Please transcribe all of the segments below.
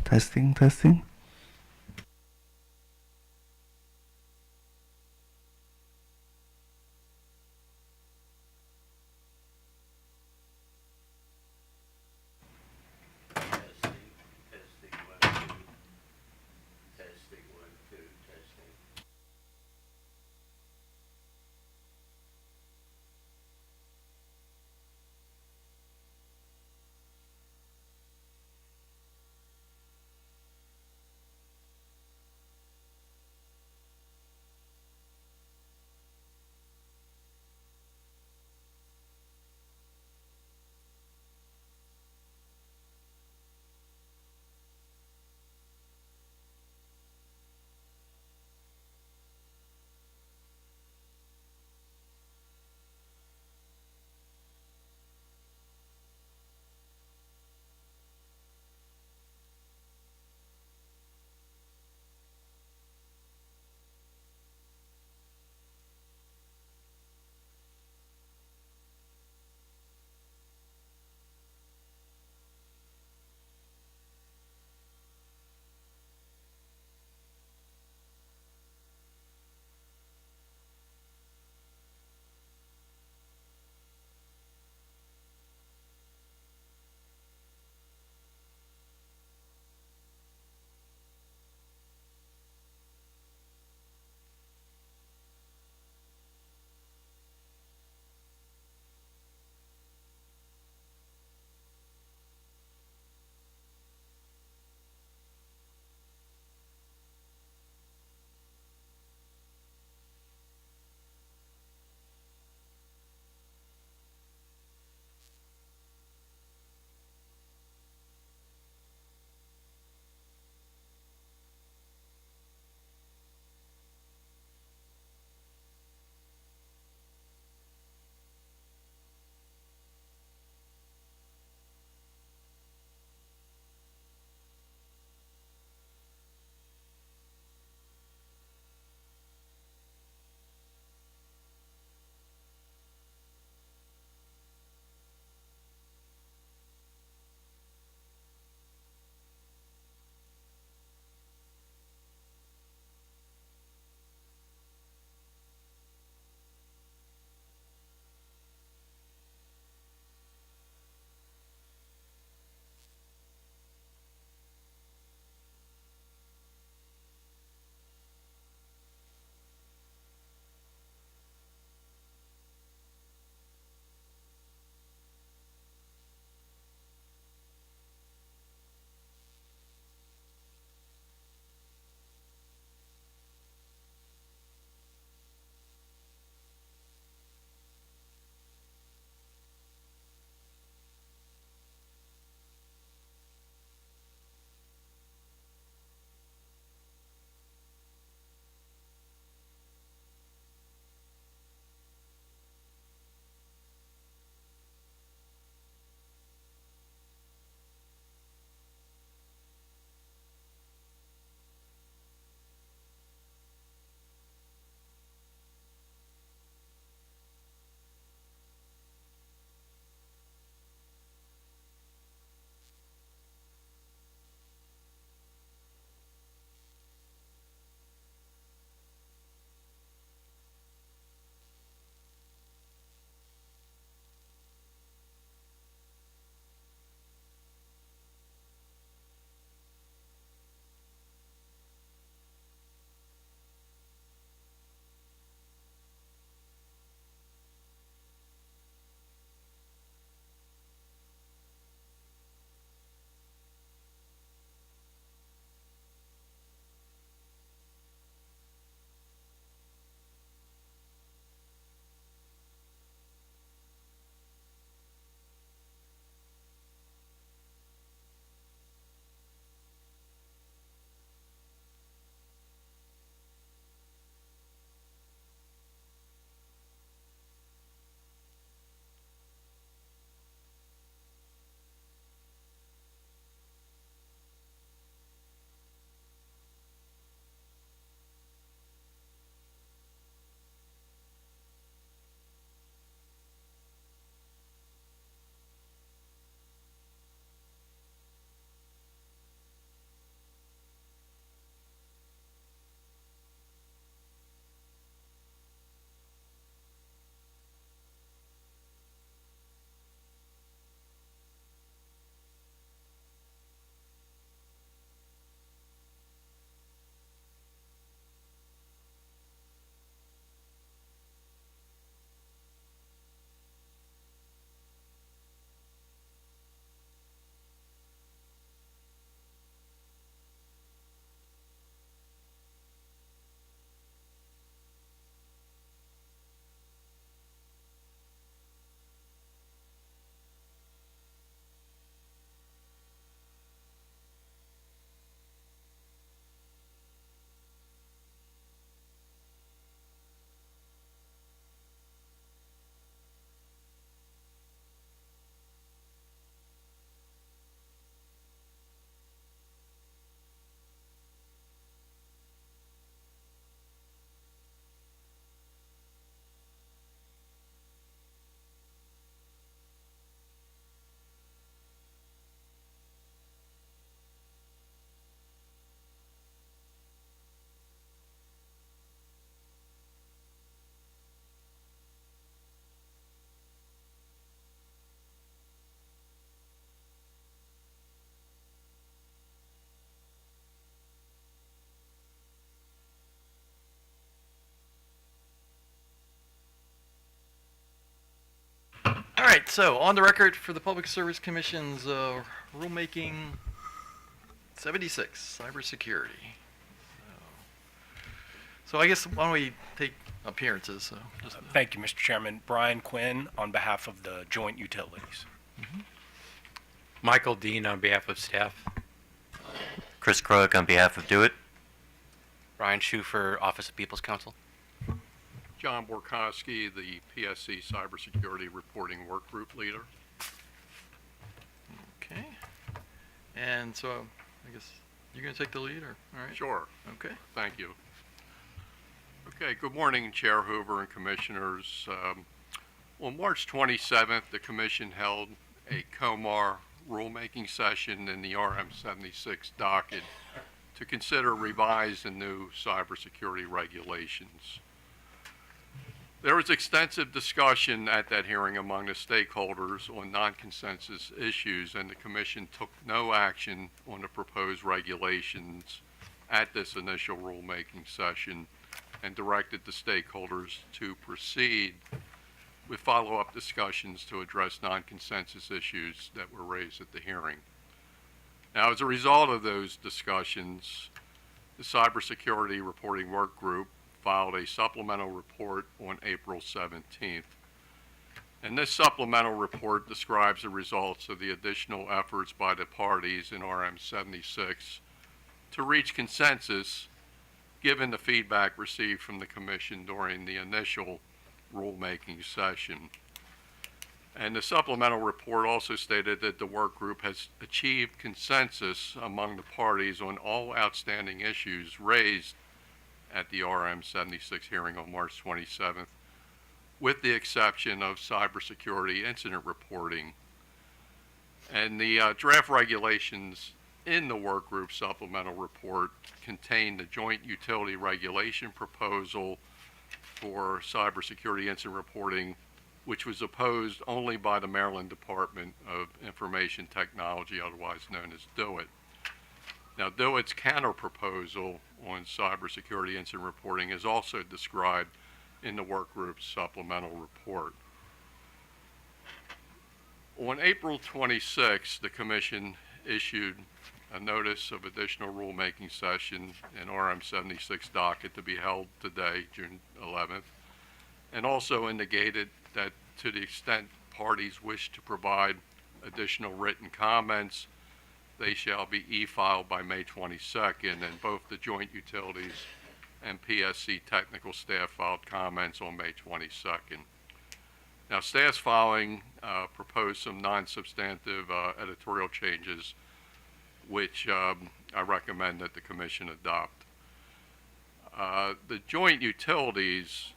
Testing, testing. right, so on the record for the Public Service Commission's rulemaking 76, cybersecurity. So I guess why don't we take appearances? So Thank you, Mr. Chairman. Brian Quinn on behalf of the Joint Utilities. Michael Dean on behalf of staff. Chris Kroik on behalf of Do It. Ryan Schufer, Office of People's Counsel. John Borkowski, the PSC Cybersecurity Reporting Work Group Leader. okay, and so I guess you're going to take the lead, or all right? Sure. Okay. Thank you. Okay, good morning, Chair Hoover and Commissioners. On March 27th, the Commission held a COMAR rulemaking session in the RM76 docket to consider revised and new cybersecurity regulations. There was extensive discussion at that hearing among the stakeholders on non-consensus issues, and the Commission took no action on the proposed regulations at this initial rulemaking session and directed the stakeholders to proceed with follow-up discussions to address non-consensus issues that were raised at the hearing. Now, as a result of those discussions, the Cybersecurity Reporting Work Group filed a supplemental report on April 17th. And this supplemental report describes the results of the additional efforts by the parties in RM76 to reach consensus given the feedback received from the Commission during the initial rulemaking session. And the supplemental report also stated that the work group has achieved consensus among the parties on all outstanding issues raised at the RM76 hearing on March 27th, with the exception of cybersecurity incident reporting. And the draft regulations in the work group supplemental report contain the joint utility regulation proposal for cybersecurity incident reporting, which was opposed only by the Maryland Department of Information Technology, otherwise known as DOIT. Now, DOIT's counter-proposal on cybersecurity incident reporting is also described in the work group's supplemental report. On April 26, the Commission issued a notice of additional rulemaking session in RM76 docket to be held today, June 11th, and also indicated that to the extent parties wish to provide additional written comments, they shall be e-filed by May 22nd, and both the joint utilities and PSC technical staff filed comments on May 22nd. Now, staff's filing proposed some non-substantive editorial changes, which I recommend that the Commission adopt. The joint utilities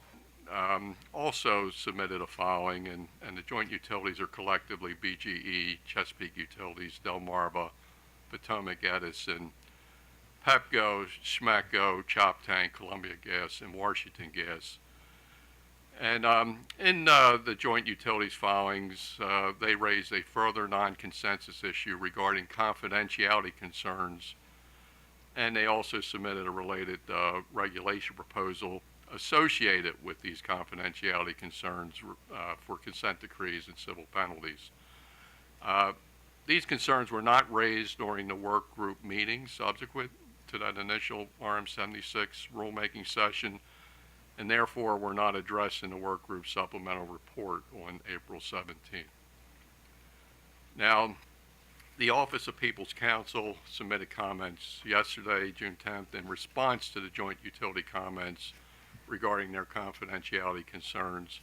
also submitted a filing, and the joint utilities are collectively BGE, Chesapeake Utilities, Delmarva, Potomac Edison, Pepco, Schmecco, Choptank, Columbia Gas, and Washington Gas. And in the joint utilities filings, they raised a further non-consensus issue regarding confidentiality concerns, and they also submitted a related regulation proposal associated with these confidentiality concerns for consent decrees and civil penalties. These concerns were not raised during the work group meeting subsequent to that initial RM76 rulemaking session, and therefore were not addressed in the work group supplemental report on April 17th. Now, the Office of People's Counsel submitted comments yesterday, June 10th, in response to the joint utility comments regarding their confidentiality concerns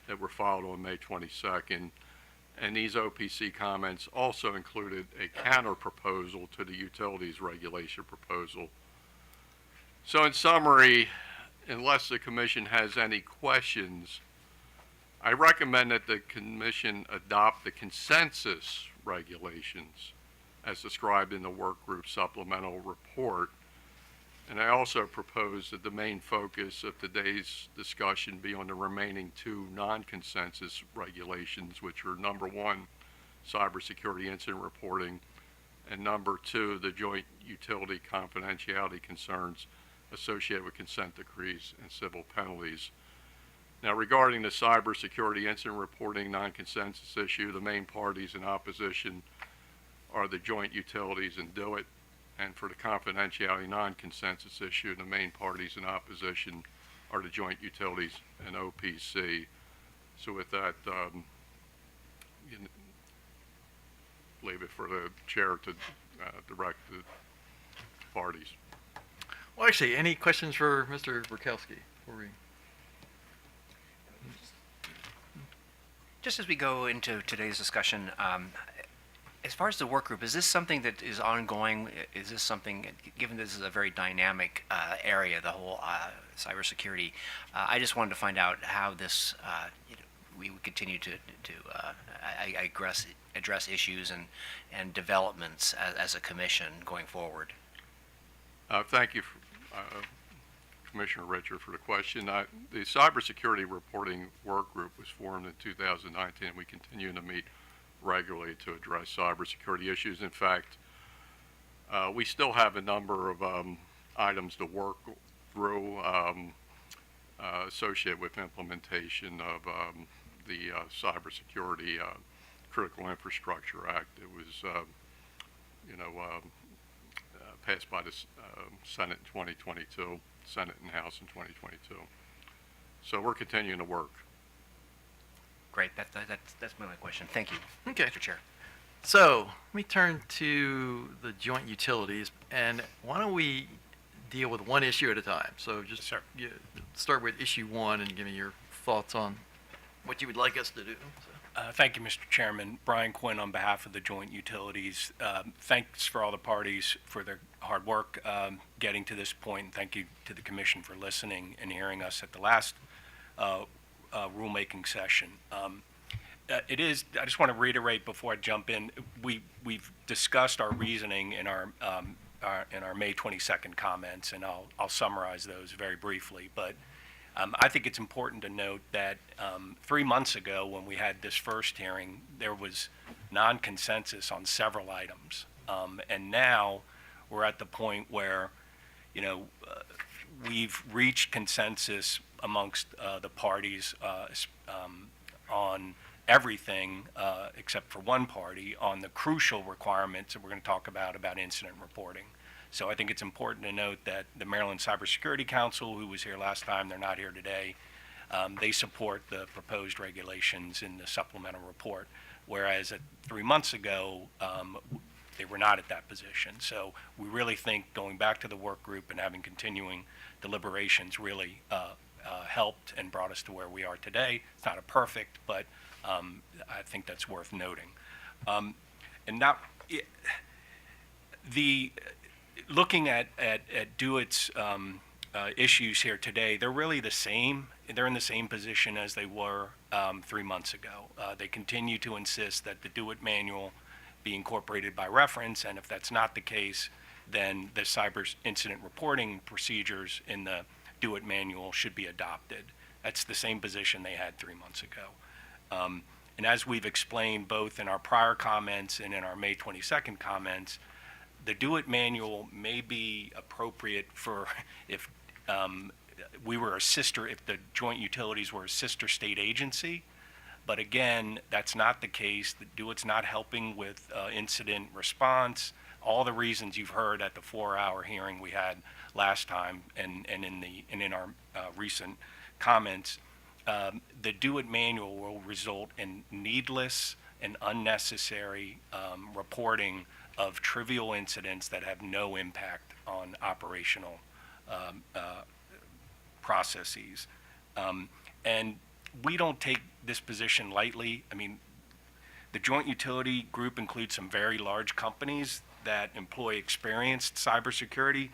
that were filed on May 22nd. And these OPC comments also included a counter proposal to the utilities regulation proposal. So in summary, unless the Commission has any questions, I recommend that the Commission adopt the consensus regulations as described in the work group supplemental report. And I also propose that the main focus of today's discussion be on the remaining two non-consensus regulations, which are number one, cybersecurity incident reporting, and number two, the joint utility confidentiality concerns associated with consent decrees and civil penalties. Now, regarding the cybersecurity incident reporting non-consensus issue, the main parties in opposition are the joint utilities and DOIT. And for the confidentiality non-consensus issue, the main parties in opposition are the joint utilities and OPC. So with that, leave it for the chair to direct the parties. Well, actually, any questions for Mr. Burkowski before we? Just as we go into today's discussion, as far as the work group, is this something that is ongoing? Is this something, given this is a very dynamic area, the whole cybersecurity, I just wanted to find out how this, we would continue to address issues and developments as a commission going forward. Thank you, Commissioner Richard, for the question. The cybersecurity reporting work group was formed in 2019, and we continue to meet regularly to address cybersecurity issues. In fact, we still have a number of items to work through associated with implementation of the Cybersecurity Critical Infrastructure Act. It was, passed by the Senate in 2022, Senate and House in 2022. So we're continuing to work. Great, that's my only question. Thank you, Okay. Mr. Chair. So let me turn to the joint utilities, and why don't we deal with one issue at a time? So just Sure. start with issue one and give me your thoughts on what you would like us to do. Thank you, Mr. Chairman. Brian Quinn on behalf of the joint utilities. Thanks for all the parties for their hard work getting to this point. And thank you to the commission for listening and hearing us at the last rulemaking session. I just want to reiterate before I jump in, we've discussed our reasoning in our May 22nd comments, and I'll summarize those very briefly. But I think it's important to note that 3 months ago, when we had this first hearing, there was non-consensus on several items. And now we're at the point where, we've reached consensus amongst the parties on everything except for one party on the crucial requirements that we're going to talk about incident reporting. So I think it's important to note that the Maryland Cybersecurity Council, who was here last time, they're not here today, they support the proposed regulations in the supplemental report, whereas 3 months ago, they were not at that position. So we really think going back to the work group and having continuing deliberations really helped and brought us to where we are today. It's not a perfect, but I think that's worth noting. And now, looking at DOIT's issues here today, they're really the same. They're in the same position as they were 3 months ago. They continue to insist that the DOIT manual be incorporated by reference, and if that's not the case, then the cyber incident reporting procedures in the DOIT manual should be adopted. That's the same position they had 3 months ago. And as we've explained both in our prior comments and in our May 22nd comments, the DOIT manual may be appropriate for if if the joint utilities were a sister state agency. But again, that's not the case. The DOIT's not helping with incident response. All the reasons you've heard at the 4-hour hearing we had last time and in our recent comments, the DOIT manual will result in needless and unnecessary reporting of trivial incidents that have no impact on operational processes. And we don't take this position lightly. I mean, the joint utility group includes some very large companies that employ experienced cybersecurity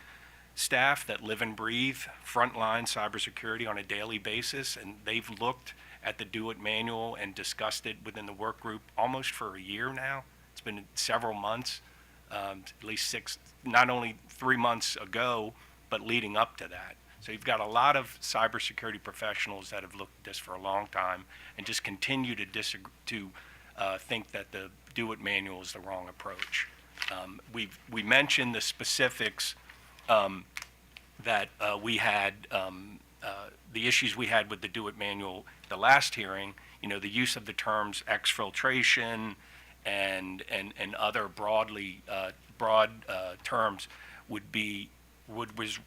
staff that live and breathe frontline cybersecurity on a daily basis, and they've looked at the DOIT manual and discussed it within the work group almost for a year now. It's been several months, at least not only 3 months ago, but leading up to that. So you've got a lot of cybersecurity professionals that have looked at this for a long time and just continue to think that the DOIT manual is the wrong approach. We mentioned the specifics that we had the issues we had with the Do It manual, the last hearing, the use of the terms exfiltration and other broad terms would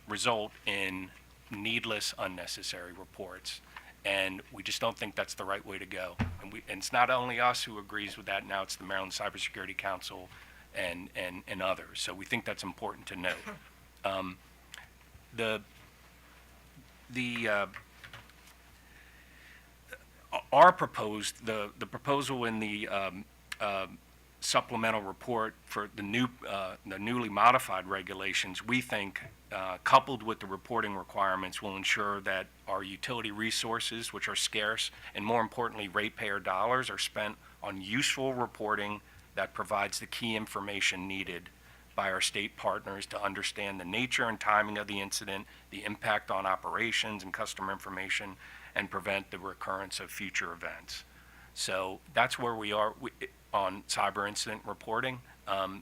result in needless, unnecessary reports. And we just don't think that's the right way to go. And it's not only us who agrees with that, now it's the Maryland Cybersecurity Council and others. So we think that's important to note. Our the proposal in the supplemental report for the newly modified regulations, we think, coupled with the reporting requirements, will ensure that our utility resources, which are scarce, and more importantly, ratepayer dollars, are spent on useful reporting that provides the key information needed by our state partners to understand the nature and timing of the incident, the impact on operations and customer information, and prevent the recurrence of future events. So that's where we are on cyber incident reporting,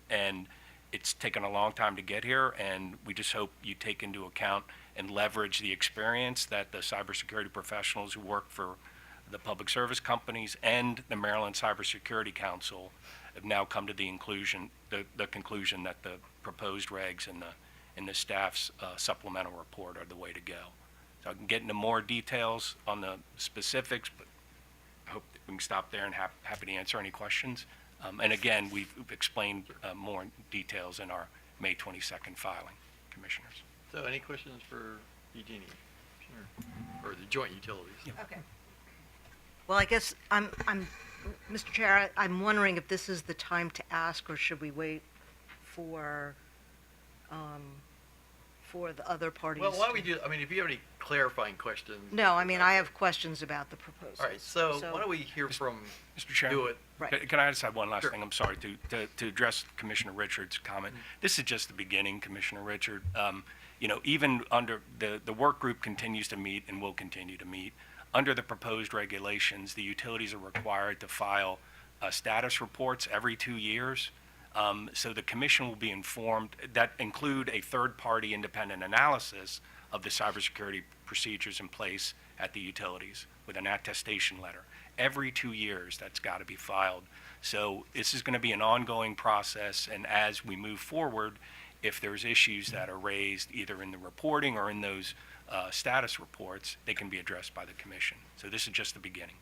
and it's taken a long time to get here, and we just hope you take into account and leverage the experience that the cybersecurity professionals who work for the public service companies and the Maryland Cybersecurity Council have now come to the conclusion that the proposed regs and the staff's supplemental report are the way to go. So I can get into more details on the specifics, but I hope that we can stop there and happy to answer any questions. And again, we've explained more details in our May 22nd filing, Commissioners. So any questions for Eugenie? Or the joint utilities? Okay. Well, I guess Mr. Chair, I'm wondering if this is the time to ask, or should we wait for the other parties? Well, why don't we do, if you have any clarifying questions. No, I have questions about the proposals. All right, so why don't we hear from Mr. Chairman? Do It. Right. Can I just have one last Sure. thing? I'm sorry, to address Commissioner Richards' comment. This is just the beginning, Commissioner Richard. Even under, the work group continues to meet and will continue to meet. Under the proposed regulations, the utilities are required to file status reports every 2 years. So the commission will be informed, that include a third-party independent analysis of the cybersecurity procedures in place at the utilities with an attestation letter. Every 2 years, that's got to be filed. So this is going to be an ongoing process, and as we move forward, if there's issues that are raised either in the reporting or in those status reports, they can be addressed by the commission. So this is just the beginning.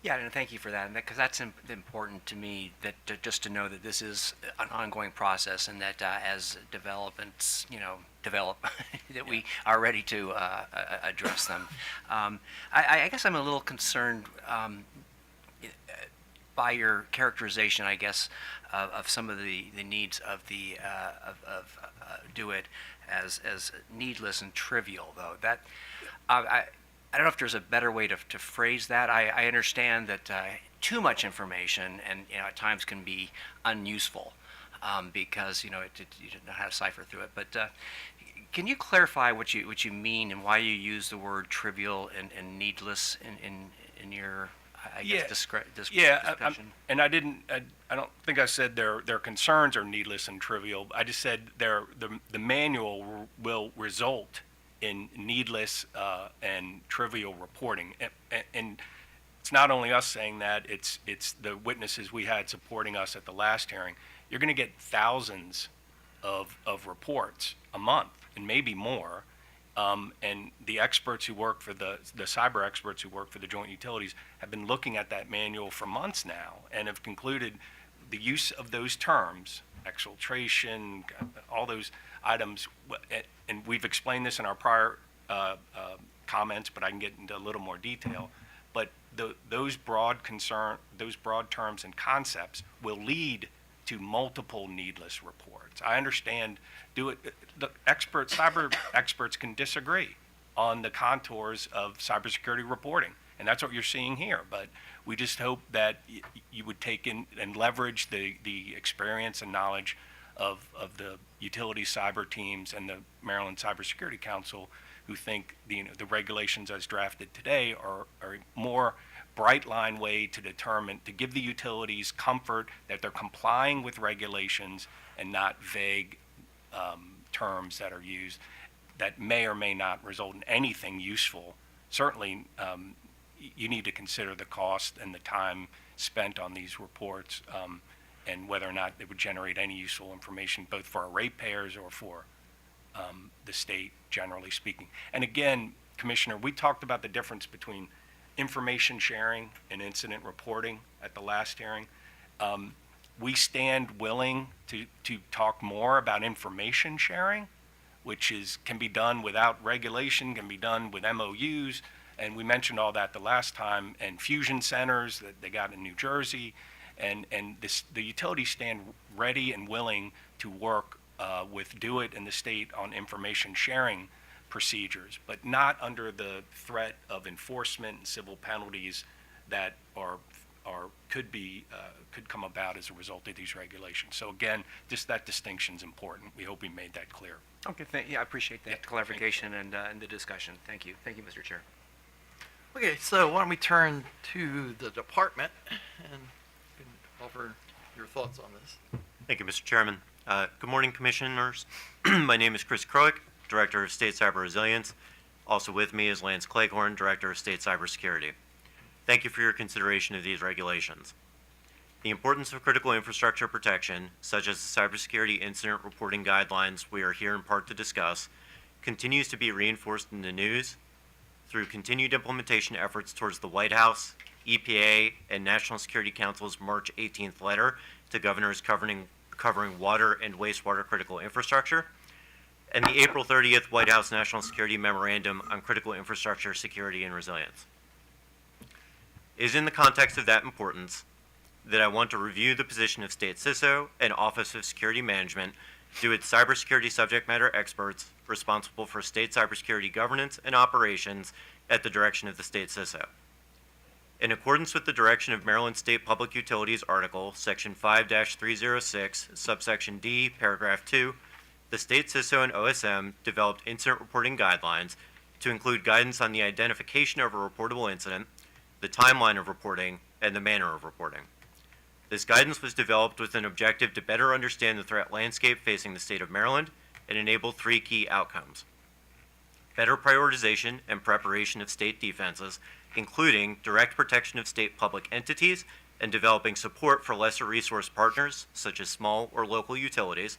Yeah, and thank you for that, and because that's important to me, that just to know that this is an ongoing process, and that as developments, develop, that we are ready to address them. I guess I'm a little concerned by your characterization, I guess, of some of the needs of the Do It as needless and trivial, though. That I don't know if there's a better way to phrase that. I understand that too much information and at times can be unuseful because you don't know how to cipher through it. But can you clarify what you mean and why you use the word trivial and needless in your discussion? And I don't think I said their concerns are needless and trivial. I just said the manual will result in needless and trivial reporting. And it's not only us saying that, it's the witnesses we had supporting us at the last hearing. You're going to get thousands of reports a month, and maybe more. And the experts who work for the cyber experts who work for the joint utilities have been looking at that manual for months now and have concluded the use of those terms, exfiltration, all those items, and we've explained this in our prior comments, but I can get into a little more detail. But those broad terms and concepts will lead to multiple needless reports. I understand. The cyber experts can disagree on the contours of cybersecurity reporting, and that's what you're seeing here. But we just hope that you would take in and leverage the experience and knowledge of the utility cyber teams and the Maryland Cybersecurity Council, who think the regulations as drafted today are a more bright line way to give the utilities comfort that they're complying with regulations and not vague terms that are used. that may or may not result in anything useful, certainly you need to consider the cost and the time spent on these reports, and whether or not it would generate any useful information, both for our ratepayers or for the state, generally speaking. And again, Commissioner, we talked about the difference between information sharing and incident reporting at the last hearing. We stand willing to talk more about information sharing, which can be done without regulation, can be done with MOUs, and we mentioned all that the last time, and fusion centers that they got in New Jersey, and the utilities stand ready and willing to work with DeWitt and the state on information sharing procedures, but not under the threat of enforcement and civil penalties that could come about as a result of these regulations. So again, just that distinction is important. We hope we made that clear. Okay, yeah, I appreciate that clarification and the discussion. Thank you. Thank you, Mr. Chair. Okay, so why don't we turn to the department and you can offer your thoughts on this. Thank you, Mr. Chairman. Good morning, Commissioners. My name is Chris Kroick, Director of State Cyber Resilience. Also with me is Lance Cleghorn, Director of State Cybersecurity. Thank you for your consideration of these regulations. The importance of critical infrastructure protection, such as the cybersecurity incident reporting guidelines we are here in part to discuss, continues to be reinforced in the news through continued implementation efforts towards the White House, EPA, and National Security Council's March 18th letter to governors covering water and wastewater critical infrastructure, and the April 30th White House National Security Memorandum on Critical Infrastructure Security and Resilience. It is in the context of that importance that I want to review the position of State CISO and Office of Security Management due its cybersecurity subject matter experts responsible for state cybersecurity governance and operations at the direction of the State CISO. In accordance with the direction of Maryland State Public Utilities Article, Section 5-306, subsection D, paragraph 2, the State CISO and OSM developed incident reporting guidelines to include guidance on the identification of a reportable incident, the timeline of reporting, and the manner of reporting. This guidance was developed with an objective to better understand the threat landscape facing the state of Maryland and enable three key outcomes: better prioritization and preparation of state defenses, including direct protection of state public entities and developing support for lesser resource partners, such as small or local utilities,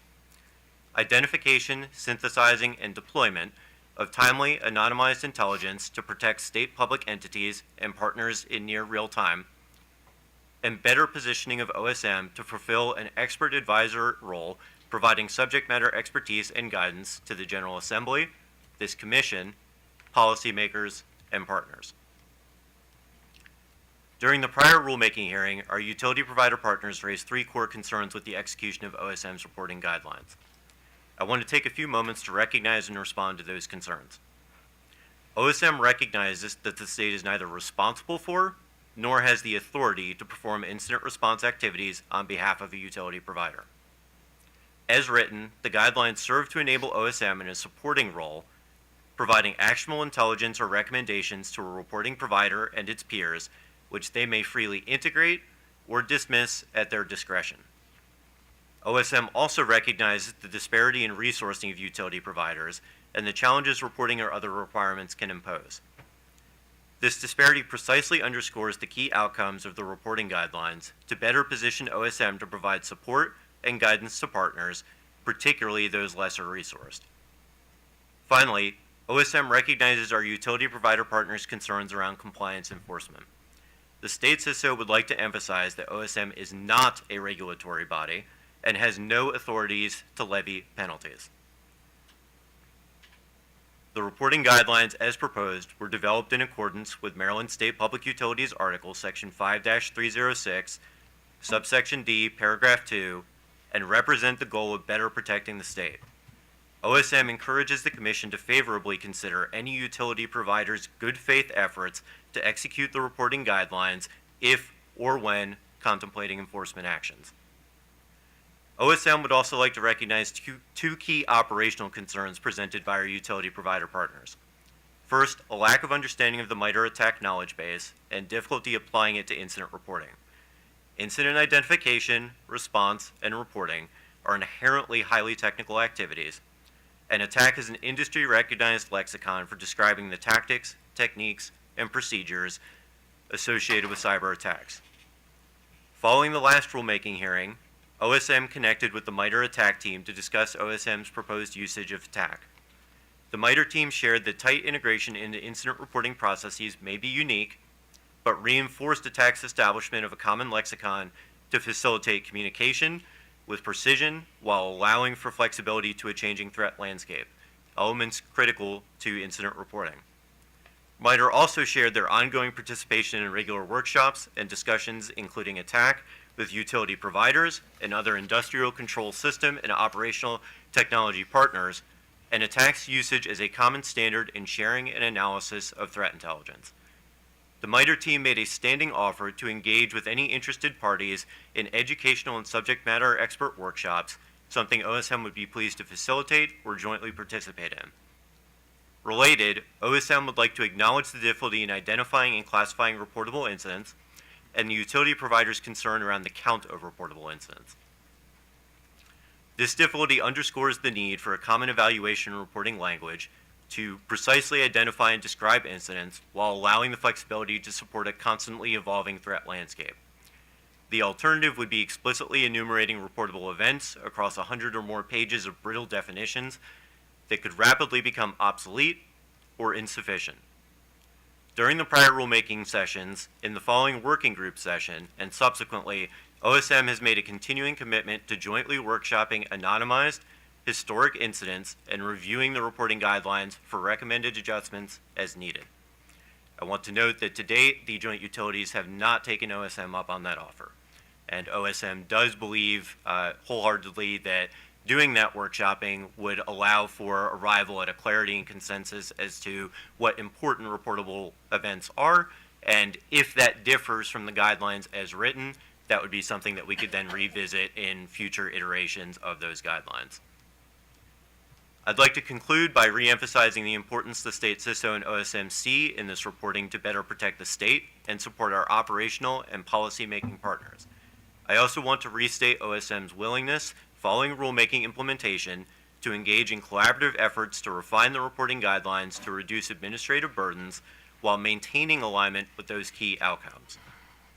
identification, synthesizing, and deployment of timely, anonymized intelligence to protect state public entities and partners in near real time, and better positioning of OSM to fulfill an expert advisor role, providing subject matter expertise and guidance to the General Assembly, this Commission, policymakers, and partners. During the prior rulemaking hearing, our utility provider partners raised three core concerns with the execution of OSM's reporting guidelines. I want to take a few moments to recognize and respond to those concerns. OSM recognizes that the state is neither responsible for nor has the authority to perform incident response activities on behalf of a utility provider. As written, the guidelines serve to enable OSM in a supporting role, providing actionable intelligence or recommendations to a reporting provider and its peers, which they may freely integrate or dismiss at their discretion. OSM also recognizes the disparity in resourcing of utility providers and the challenges reporting or other requirements can impose. This disparity precisely underscores the key outcomes of the reporting guidelines to better position OSM to provide support and guidance to partners, particularly those lesser resourced. Finally, OSM recognizes our utility provider partners' concerns around compliance enforcement. The State CISO would like to emphasize that OSM is not a regulatory body and has no authorities to levy penalties. The reporting guidelines as proposed were developed in accordance with Maryland State Public Utilities Article, Section 5-306, subsection D, paragraph 2, and represent the goal of better protecting the state. OSM encourages the Commission to favorably consider any utility provider's good faith efforts to execute the reporting guidelines if or when contemplating enforcement actions. OSM would also like to recognize two key operational concerns presented by our utility provider partners. First, a lack of understanding of the MITRE ATT&CK knowledge base and difficulty applying it to incident reporting. Incident identification, response, and reporting are inherently highly technical activities, and attack is an industry-recognized lexicon for describing the tactics, techniques, and procedures associated with cyber attacks. Following the last rulemaking hearing, OSM connected with the MITRE ATT&CK team to discuss OSM's proposed usage of attack. The MITRE team shared that tight integration into incident reporting processes may be unique, but reinforced attack's establishment of a common lexicon to facilitate communication with precision while allowing for flexibility to a changing threat landscape, elements critical to incident reporting. MITRE also shared their ongoing participation in regular workshops and discussions including attack with utility providers and other industrial control system and operational technology partners, and attack's usage as a common standard in sharing and analysis of threat intelligence. The MITRE team made a standing offer to engage with any interested parties in educational and subject matter expert workshops, something OSM would be pleased to facilitate or jointly participate in. Related, OSM would like to acknowledge the difficulty in identifying and classifying reportable incidents and the utility provider's concern around the count of reportable incidents. This difficulty underscores the need for a common evaluation and reporting language to precisely identify and describe incidents while allowing the flexibility to support a constantly evolving threat landscape. The alternative would be explicitly enumerating reportable events across 100 or more pages of brittle definitions that could rapidly become obsolete or insufficient. During the prior rulemaking sessions, in the following working group session, and subsequently, OSM has made a continuing commitment to jointly workshopping anonymized, historic incidents and reviewing the reporting guidelines for recommended adjustments as needed. I want to note that to date, the joint utilities have not taken OSM up on that offer. And OSM does believe wholeheartedly that doing that workshopping would allow for arrival at a clarity and consensus as to what important reportable events are, and if that differs from the guidelines as written, that would be something that we could then revisit in future iterations of those guidelines. I'd like to conclude by reemphasizing the importance the state CISO and OSM see in this reporting to better protect the state and support our operational and policy-making partners. I also want to restate OSM's willingness following rulemaking implementation to engage in collaborative efforts to refine the reporting guidelines to reduce administrative burdens while maintaining alignment with those key outcomes.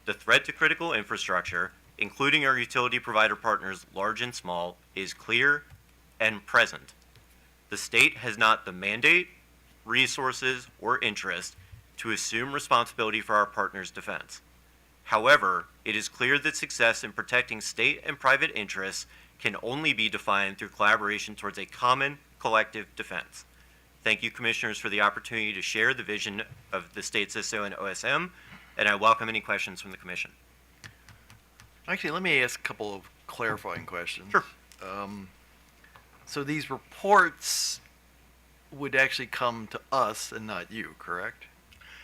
The threat to critical infrastructure, including our utility provider partners large and small, is clear and present. The state has not the mandate, resources, or interest to assume responsibility for our partners' defense. However, it is clear that success in protecting state and private interests can only be defined through collaboration towards a common collective defense. Thank you, Commissioners, for the opportunity to share the vision of the state CISO and OSM, and I welcome any questions from the Commission. Actually, let me ask a couple of clarifying questions. Sure. So these reports would actually come to us and not you, correct?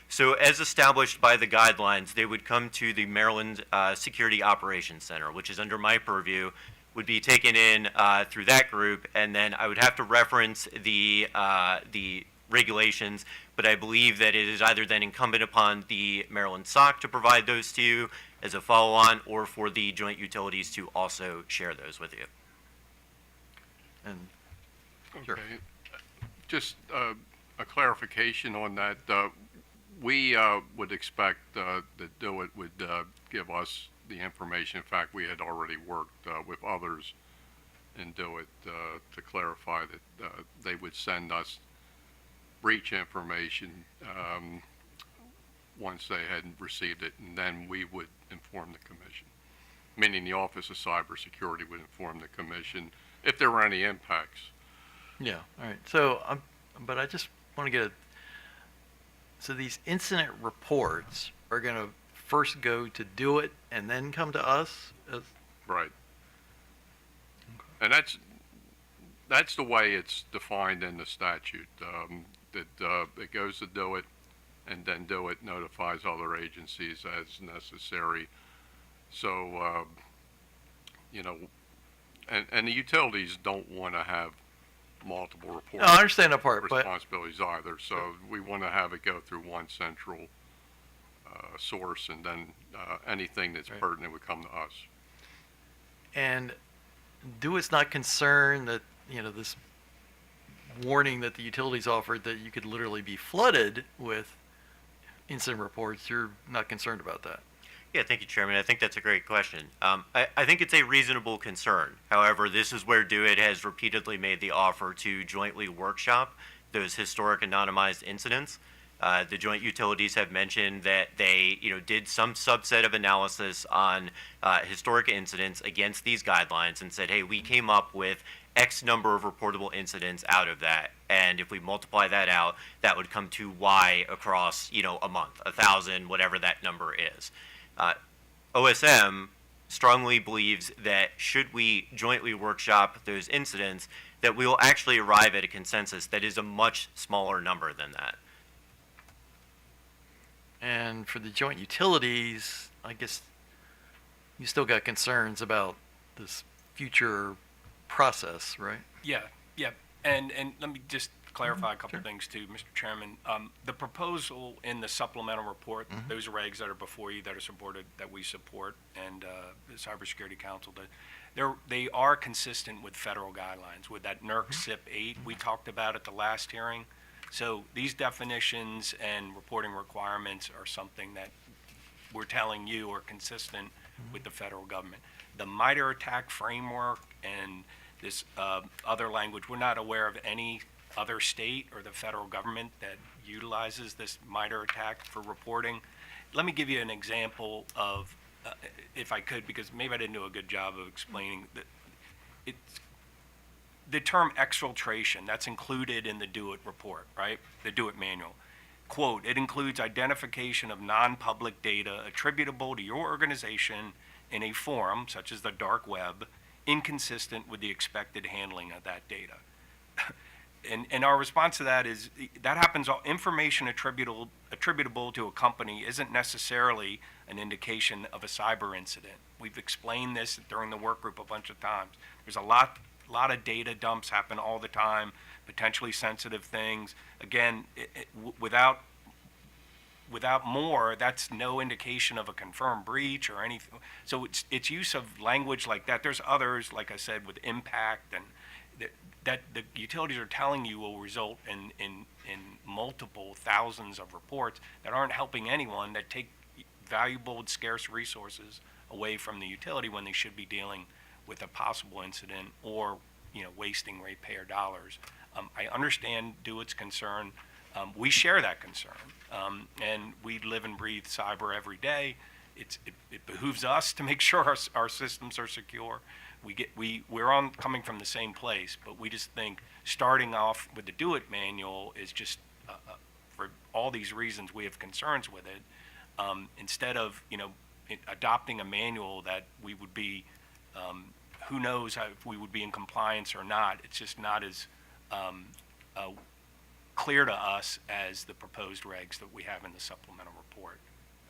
So as established by the guidelines, they would come to the Maryland Security Operations Center, which is under my purview, would be taken in through that group, and then I would have to reference the regulations, but I believe that it is either then incumbent upon the Maryland SOC to provide those to you as a follow-on, or for the joint utilities to also share those with you. And sure. Okay. Just a clarification on that. We would expect that DOIT would give us the information. In fact, we had already worked with others in DOIT to clarify that they would send us breach information once they had received it, and then we would inform the Commission. Meaning the Office of Cybersecurity would inform the Commission if there were any impacts. Yeah, all right. So, but I just want to get a, so these incident reports are going to first go to DOIT and then come to us? Right. And that's the way it's defined in the statute, that it goes to DOIT, and then DOIT notifies other agencies as necessary. So, you know, and the utilities don't want to have multiple reports. No, I understand that part, but responsibilities either. So we want to have it go through one central source, and then anything that's Right. pertinent would come to us. and DOIT's not concerned that, you know, this warning that the utilities offered that you could literally be flooded with incident reports, you're not concerned about that. Yeah, thank you, Chairman. I think that's a great question. I think it's a reasonable concern. However, this is where DoIT has repeatedly made the offer to jointly workshop those historic anonymized incidents. The joint utilities have mentioned that they, did some subset of analysis on historic incidents against these guidelines and said, hey, we came up with X number of reportable incidents out of that. And if we multiply that out, that would come to Y across, a month, 1,000, whatever that number is. OSM strongly believes that should we jointly workshop those incidents, that we will actually arrive at a consensus that is a much smaller number than that. And for the joint utilities, I guess you still got concerns about this future process, right? Yeah, yeah. And let me just clarify a couple things too, Mr. Chairman. The proposal in the supplemental report, those regs that are before you that are supported, that we support, and the Cybersecurity Council, they are consistent with federal guidelines, with that NERC SIP 8 we talked about at the last hearing. So these definitions and reporting requirements are something that we're telling you are consistent with the federal government. The MITRE ATT&CK framework and this other language, we're not aware of any other state or the federal government that utilizes this MITRE ATT&CK for reporting. Let me give you an example of, if I could, because maybe I didn't do a good job of explaining that it's the term exfiltration, that's included in the DoIT report, right? The DoIT manual. Quote, it includes identification of non-public data attributable to your organization in a forum, such as the dark web, inconsistent with the expected handling of that data. And our response to that is that happens, information attributable to a company isn't necessarily an indication of a cyber incident. We've explained this during the work group a bunch of times. There's a lot of data dumps happen all the time, potentially sensitive things. Again, without more, that's no indication of a confirmed breach or anything. So it's use of language like that. There's others, like I said, with impact and that the utilities are telling you will result in multiple thousands of reports that aren't helping anyone, that take valuable and scarce resources away from the utility when they should be dealing with a possible incident or wasting ratepayer dollars. I understand DoIT's concern. We share that concern, and we live and breathe cyber every day. It behooves us to make sure our systems are secure. We're coming from the same place, but we just think starting off with the DoIT manual is just for all these reasons we have concerns with it. Instead of adopting a manual that we would be who knows if we would be in compliance or not. It's just not as clear to us as the proposed regs that we have in the supplemental report.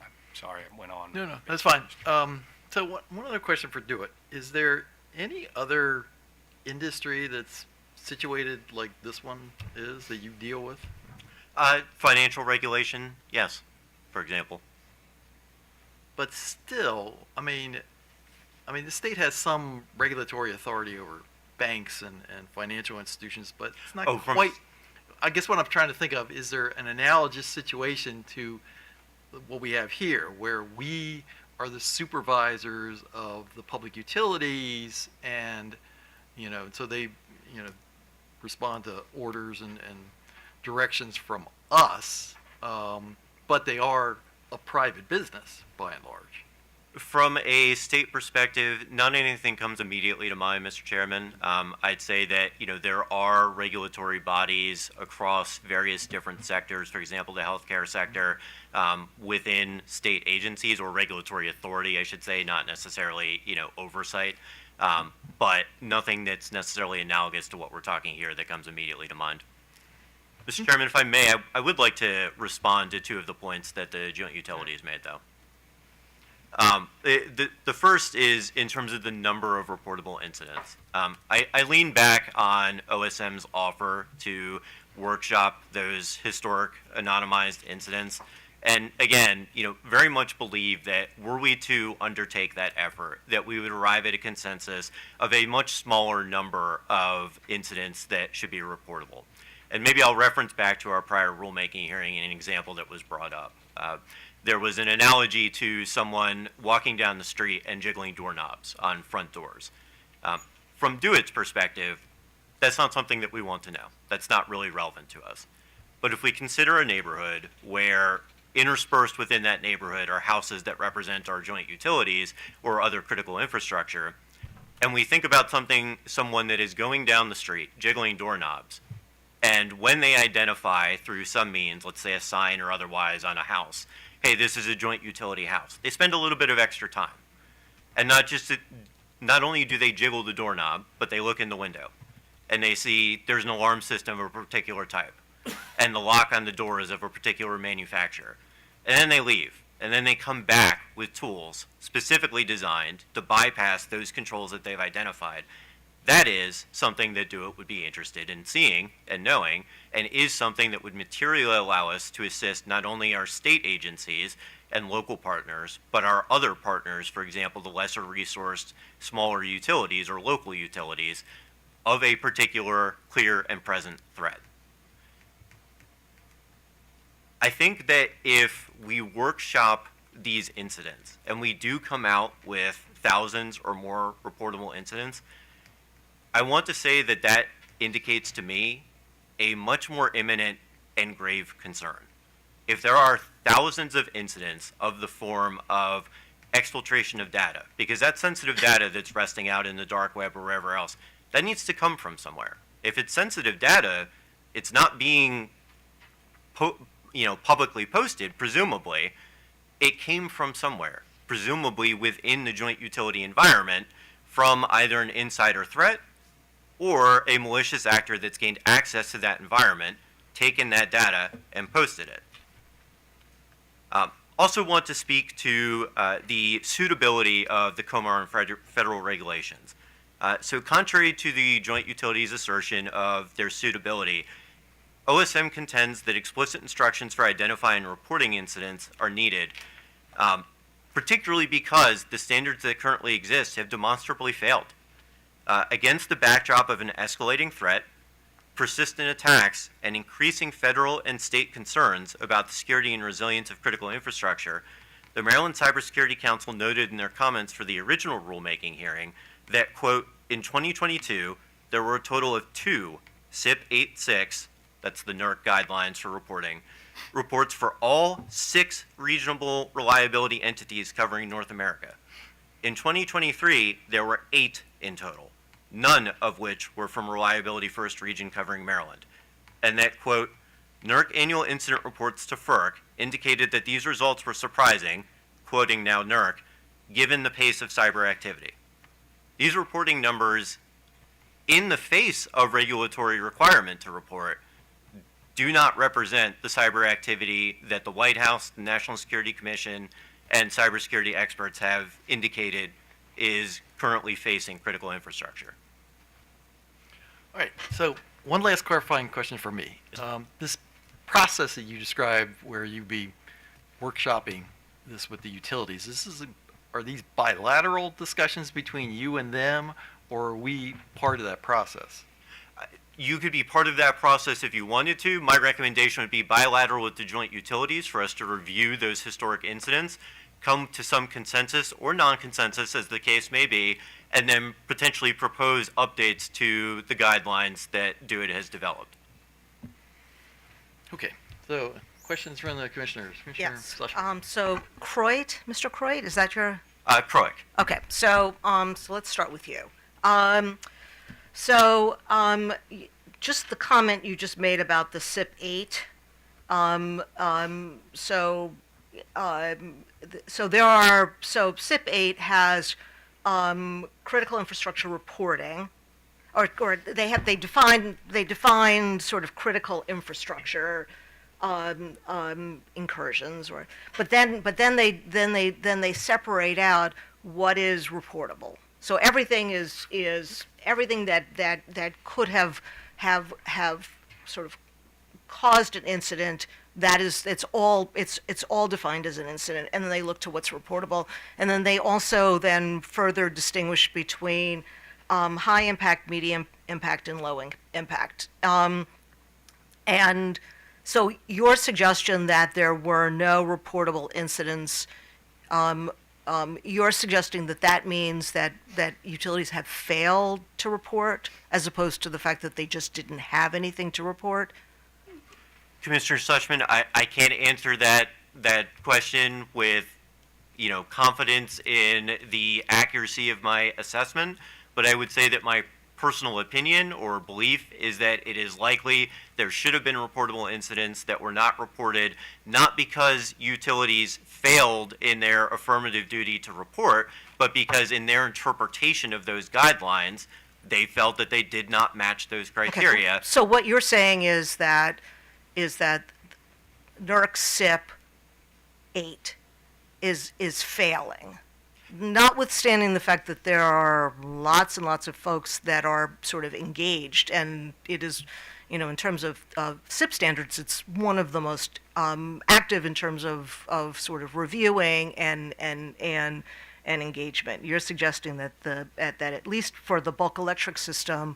I'm sorry, I went on. No, that's fine. So one other question for DoIT. Is there any other industry that's situated like this one is that you deal with? Financial regulation, yes, for example. But still, I mean, the state has some regulatory authority over banks and financial institutions, but it's not quite. I guess what I'm trying to think of, is there an analogous situation to what we have here, where we are the supervisors of the public utilities, and so they respond to orders and directions from us, but they are a private business by and large. From a state perspective, not anything comes immediately to mind, Mr. Chairman. I'd say that there are regulatory bodies across various different sectors. For example, the healthcare sector within state agencies, or regulatory authority, I should say, not necessarily oversight, but nothing that's necessarily analogous to what we're talking here that comes immediately to mind. Mr. Chairman, if I may, I would like to respond to two of the points that the joint utilities made, though. The first is in terms of the number of reportable incidents. I lean back on OSM's offer to workshop those historic anonymized incidents And again, very much believe that were we to undertake that effort, that we would arrive at a consensus of a much smaller number of incidents that should be reportable. And maybe I'll reference back to our prior rulemaking hearing in an example that was brought up. There was an analogy to someone walking down the street and jiggling doorknobs on front doors. From DeWitt's perspective, that's not something that we want to know. That's not really relevant to us. But if we consider a neighborhood where interspersed within that neighborhood are houses that represent our joint utilities or other critical infrastructure, and we think about someone that is going down the street, jiggling doorknobs, and when they identify through some means, let's say a sign or otherwise on a house, hey, this is a joint utility house, they spend a little bit of extra time. And not only do they jiggle the doorknob, but they look in the window and they see there's an alarm system of a particular type and the lock on the door is of a particular manufacturer. And then they leave. And then they come back with tools specifically designed to bypass those controls that they've identified. That is something that DeWitt would be interested in seeing and knowing, and is something that would materially allow us to assist not only our state agencies and local partners, but our other partners, for example, the lesser resourced, smaller utilities or local utilities, of a particular clear and present threat. I think that if we workshop these incidents and we do come out with thousands or more reportable incidents, I want to say that that indicates to me a much more imminent and grave concern. If there are thousands of incidents of the form of exfiltration of data, because that's sensitive data that's resting out in the dark web or wherever else, that needs to come from somewhere. If it's sensitive data, it's not being publicly posted, presumably. It came from somewhere, presumably within the joint utility environment, from either an insider threat or a malicious actor that's gained access to that environment, taken that data, and posted it. Also want to speak to the suitability of the COMAR and federal regulations. So contrary to the joint utilities' assertion of their suitability, OSM contends that explicit instructions for identifying and reporting incidents are needed, particularly because the standards that currently exist have demonstrably failed. Against the backdrop of an escalating threat, persistent attacks, and increasing federal and state concerns about the security and resilience of critical infrastructure, the Maryland Cybersecurity Council noted in their comments for the original rulemaking hearing that, quote, in 2022, there were a total of 2 SIP 86, that's the NERC guidelines for reporting, reports for all 6 regional reliability entities covering North America. In 2023, there were 8 in total, none of which were from Reliability First Region covering Maryland. And that, quote, NERC annual incident reports to FERC indicated that these results were surprising, quoting now NERC, given the pace of cyber activity. These reporting numbers, in the face of regulatory requirement to report, do not represent the cyber activity that the White House, the National Security Commission, and cybersecurity experts have indicated is currently facing critical infrastructure. All right, so one last clarifying question for me. This process that you described where you'd be workshopping this with the utilities, are these bilateral discussions between you and them, or are we part of that process? You could be part of that process if you wanted to. My recommendation would be bilateral with the joint utilities for us to review those historic incidents, come to some consensus or non-consensus as the case may be, and then potentially propose updates to the guidelines that DeWitt has developed. Okay, so questions from the commissioners? Commissioner Yes. Schlesinger. So Croit, Mr. Croit, is that your? Croik. Okay. So let's start with you. Just the comment you just made about the SIP 8. So SIP 8 has critical infrastructure reporting, or they define sort of critical infrastructure incursions, but then they separate out what is reportable. So everything is everything that could have sort of caused an incident it's all defined as an incident, and then they look to what's reportable, and then they also then further distinguish between high impact, medium impact, and low impact. And so your suggestion that there were no reportable incidents, you're suggesting that that means that utilities have failed to report, as opposed to the fact that they just didn't have anything to report? Commissioner Suchman, I can't answer that question with, confidence in the accuracy of my assessment, but I would say that my personal opinion or belief is that it is likely there should have been reportable incidents that were not reported, not because utilities failed in their affirmative duty to report, but because in their interpretation of those guidelines, they felt that they did not match those criteria. Okay. So what you're saying is that NERC SIP 8 is failing, notwithstanding the fact that there are lots and lots of folks that are sort of engaged, and it is, in terms of SIP standards, it's one of the most active in terms of sort of reviewing and engagement. You're suggesting that that at least for the bulk electric system,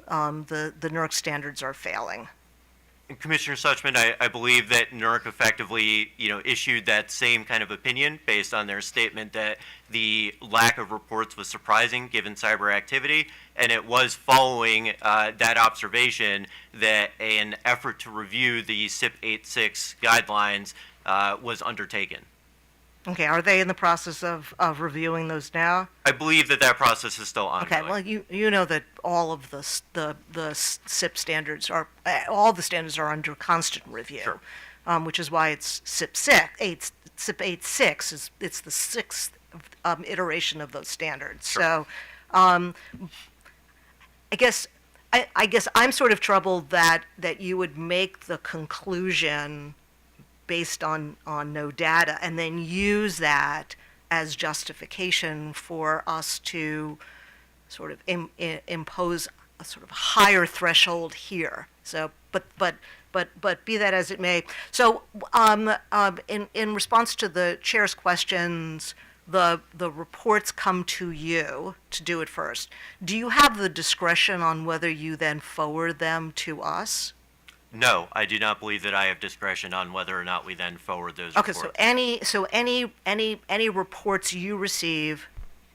the NERC standards are failing. Commissioner Suchman, I believe that NERC effectively, issued that same kind of opinion based on their statement that the lack of reports was surprising given cyber activity, and it was following that observation that an effort to review the SIP 8.6 guidelines was undertaken. Okay, are they in the process of reviewing those now? I believe that process is still ongoing. Okay, well, you know that all of the SIP standards all the standards are under constant review, Sure. Which is why it's SIP 8.6 it's the sixth iteration of those standards. Sure. So, I guess I'm sort of troubled that you would make the conclusion based on no data, and then use that as justification for us to sort of impose a sort of higher threshold here. So, but be that as it may. So, in response to the chair's questions, the reports come to you to do it first. Do you have the discretion on whether you then forward them to us? No, I do not believe that I have discretion on whether or not we then forward those Okay, reports. so any reports you receive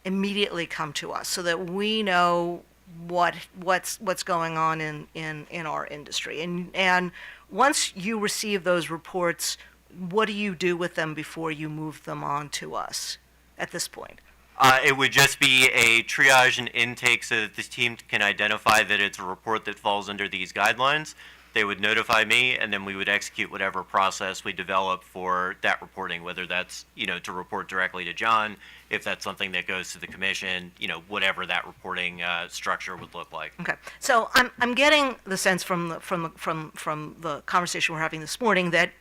immediately come to us so that we know what's going on in our industry. And once you receive those reports, what do you do with them before you move them on to us at this point? It would just be a triage and intake so that the team can identify that it's a report that falls under these guidelines. They would notify me, and then we would execute whatever process we develop for that reporting, whether that's, to report directly to John, if that's something that goes to the commission, whatever that reporting structure would look like. Okay, so I'm getting the sense from the conversation we're having this morning that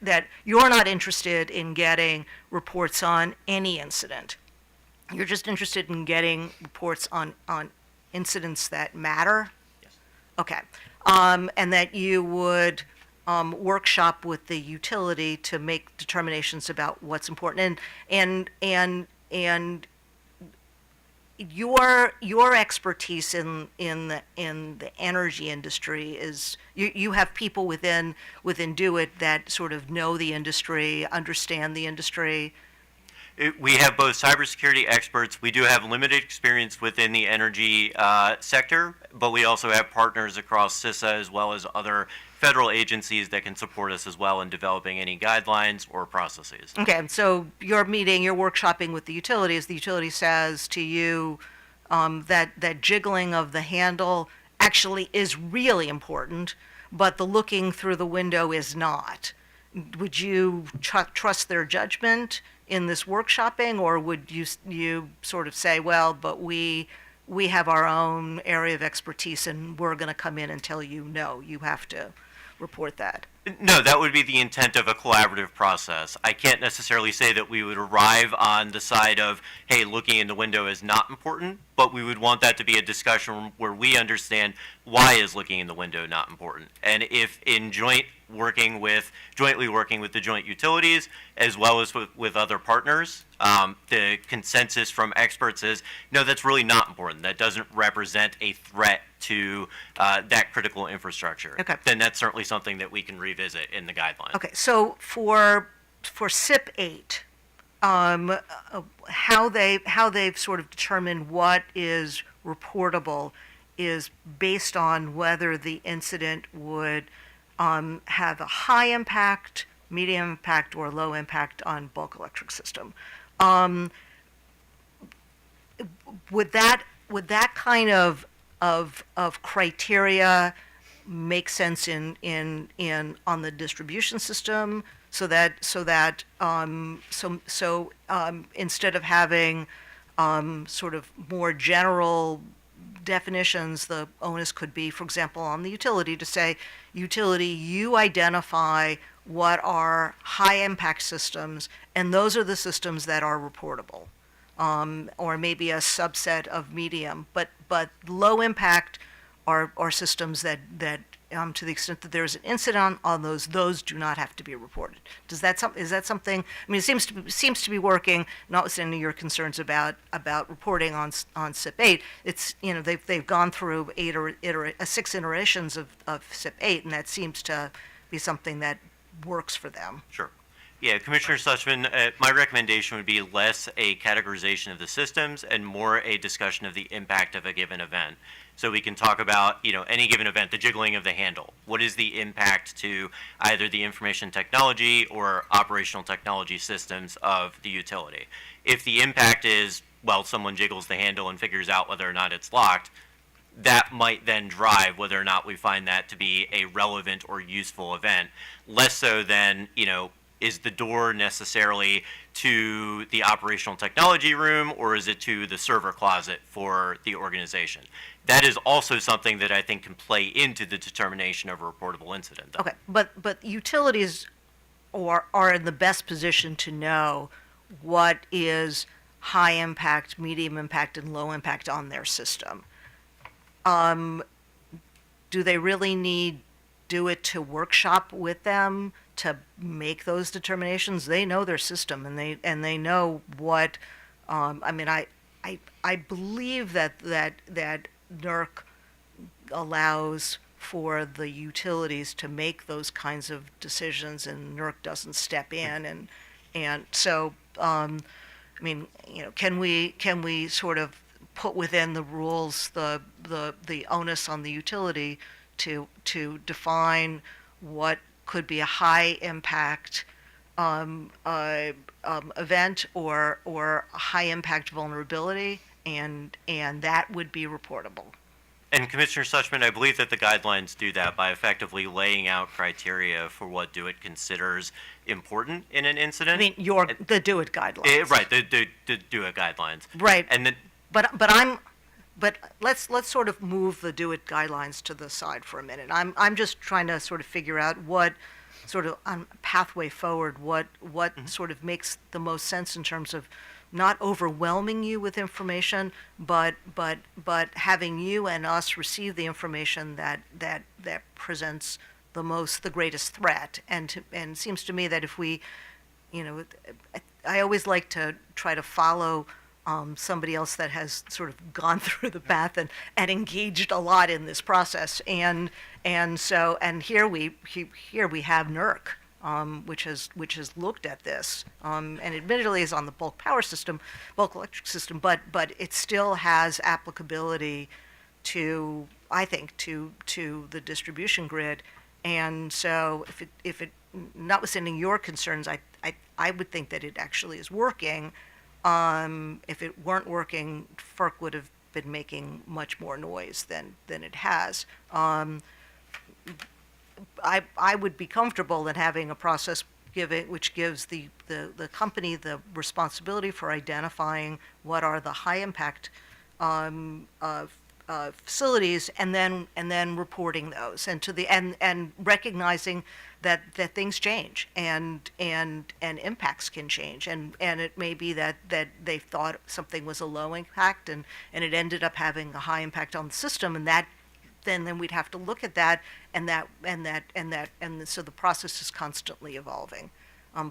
you're not interested in getting reports on any incident. You're just interested in getting reports on incidents that matter? Yes. Okay. And that you would workshop with the utility to make determinations about what's important. And your expertise in the energy industry is you have people within DoIT that sort of know the industry, understand the industry. We have both cybersecurity experts. We do have limited experience within the energy sector, but we also have partners across CISA as well as other federal agencies that can support us as well in developing any guidelines or processes. Okay, so you're workshopping with the utilities. The utility says to you that jiggling of the handle actually is really important, but the looking through the window is not. Would you trust their judgment in this workshopping, or would you sort of say, well, but we have our own area of expertise and we're going to come in and tell you, no, you have to report that? No, that would be the intent of a collaborative process. I can't necessarily say that we would arrive on the side of, hey, looking in the window is not important, but we would want that to be a discussion where we understand why is looking in the window not important. And if in jointly working with the joint utilities as well as with other partners, the consensus from experts is, no, that's really not important. That doesn't represent a threat to that critical infrastructure. Okay. Then that's certainly something that we can revisit in the guidelines. Okay, so for SIP 8, how they've sort of determined what is reportable is based on whether the incident would have a high impact, medium impact, or low impact on bulk electric system. Would that kind of criteria make sense in on the distribution system, so that instead of having sort of more general definitions, the onus could be, for example, on the utility to say, utility, you identify what are high impact systems, and those are the systems that are reportable, or maybe a subset of medium, but low impact are systems that to the extent that there's an incident on those do not have to be reported. Is that something? I mean, it seems to be working. Notwithstanding your concerns about reporting on SIP 8, it's, they've gone through 6 iterations of SIP 8, and that seems to be something that works for them. Sure. Yeah, Commissioner Sussman, my recommendation would be less a categorization of the systems and more a discussion of the impact of a given event. So we can talk about, any given event, the jiggling of the handle. What is the impact to either the information technology or operational technology systems of the utility? If the impact is, well, someone jiggles the handle and figures out whether or not it's locked, that might then drive whether or not we find that to be a relevant or useful event, less so than, is the door necessarily to the operational technology room, or is it to the server closet for the organization? That is also something that I think can play into the determination of a reportable incident, though. Okay, but utilities are in the best position to know what is high impact, medium impact, and low impact on their system. Do they really do it to workshop with them to make those determinations? They know their system, and they know what. I believe that NERC allows for the utilities to make those kinds of decisions, and NERC doesn't step in, and so can we sort of put within the rules the onus on the utility to define what could be a high impact event or a high impact vulnerability, and that would be reportable. And Commissioner Sussman, I believe that the guidelines do that by effectively laying out criteria for what DO-IT considers important in an incident. I mean, the DO-IT guidelines. Right, the DO-IT guidelines. Right. And then, But let's sort of move the DO-IT guidelines to the side for a minute. I'm just trying to sort of figure out what sort of pathway forward, what sort of makes the most sense in terms of not overwhelming you with information, but having you and us receive the information that presents the greatest threat. And it seems to me that if we, I always like to try to follow somebody else that has sort of gone through the path and engaged a lot in this process, and here we have NERC, which has looked at this, and admittedly is on the bulk electric system, but it still has applicability to, I think, to the distribution grid, and so if it notwithstanding your concerns, I would think that it actually is working. If it weren't working, FERC would have been making much more noise than it has. I would be comfortable in having a process which gives the company the responsibility for identifying what are the high impact facilities, and then reporting those, and to the and recognizing that things change, and impacts can change, and it may be that they thought something was a low impact, and it ended up having a high impact on the system, and that then we'd have to look at that, and so the process is constantly evolving,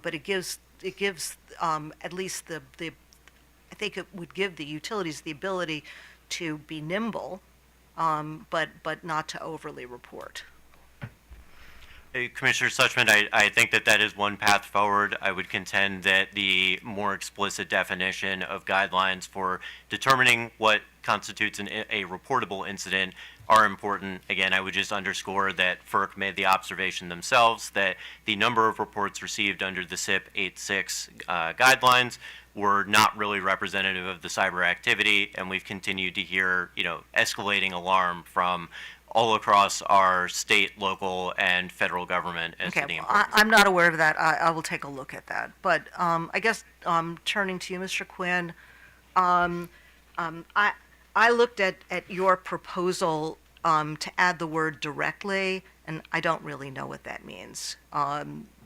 but it gives at least I think it would give the utilities the ability to be nimble, but not to overly report. Commissioner Suchman, I think that is one path forward. I would contend that the more explicit definition of guidelines for determining what constitutes a reportable incident are important. Again, I would just underscore that FERC made the observation themselves that the number of reports received under the SIP 86 guidelines were not really representative of the cyber activity, and we've continued to hear, escalating alarm from all across our state, local, and federal government as to the Okay, importance. I'm not aware of that. I will take a look at that. But I guess turning to you, Mr. Quinn, I looked at your proposal to add the word directly, and I don't really know what that means,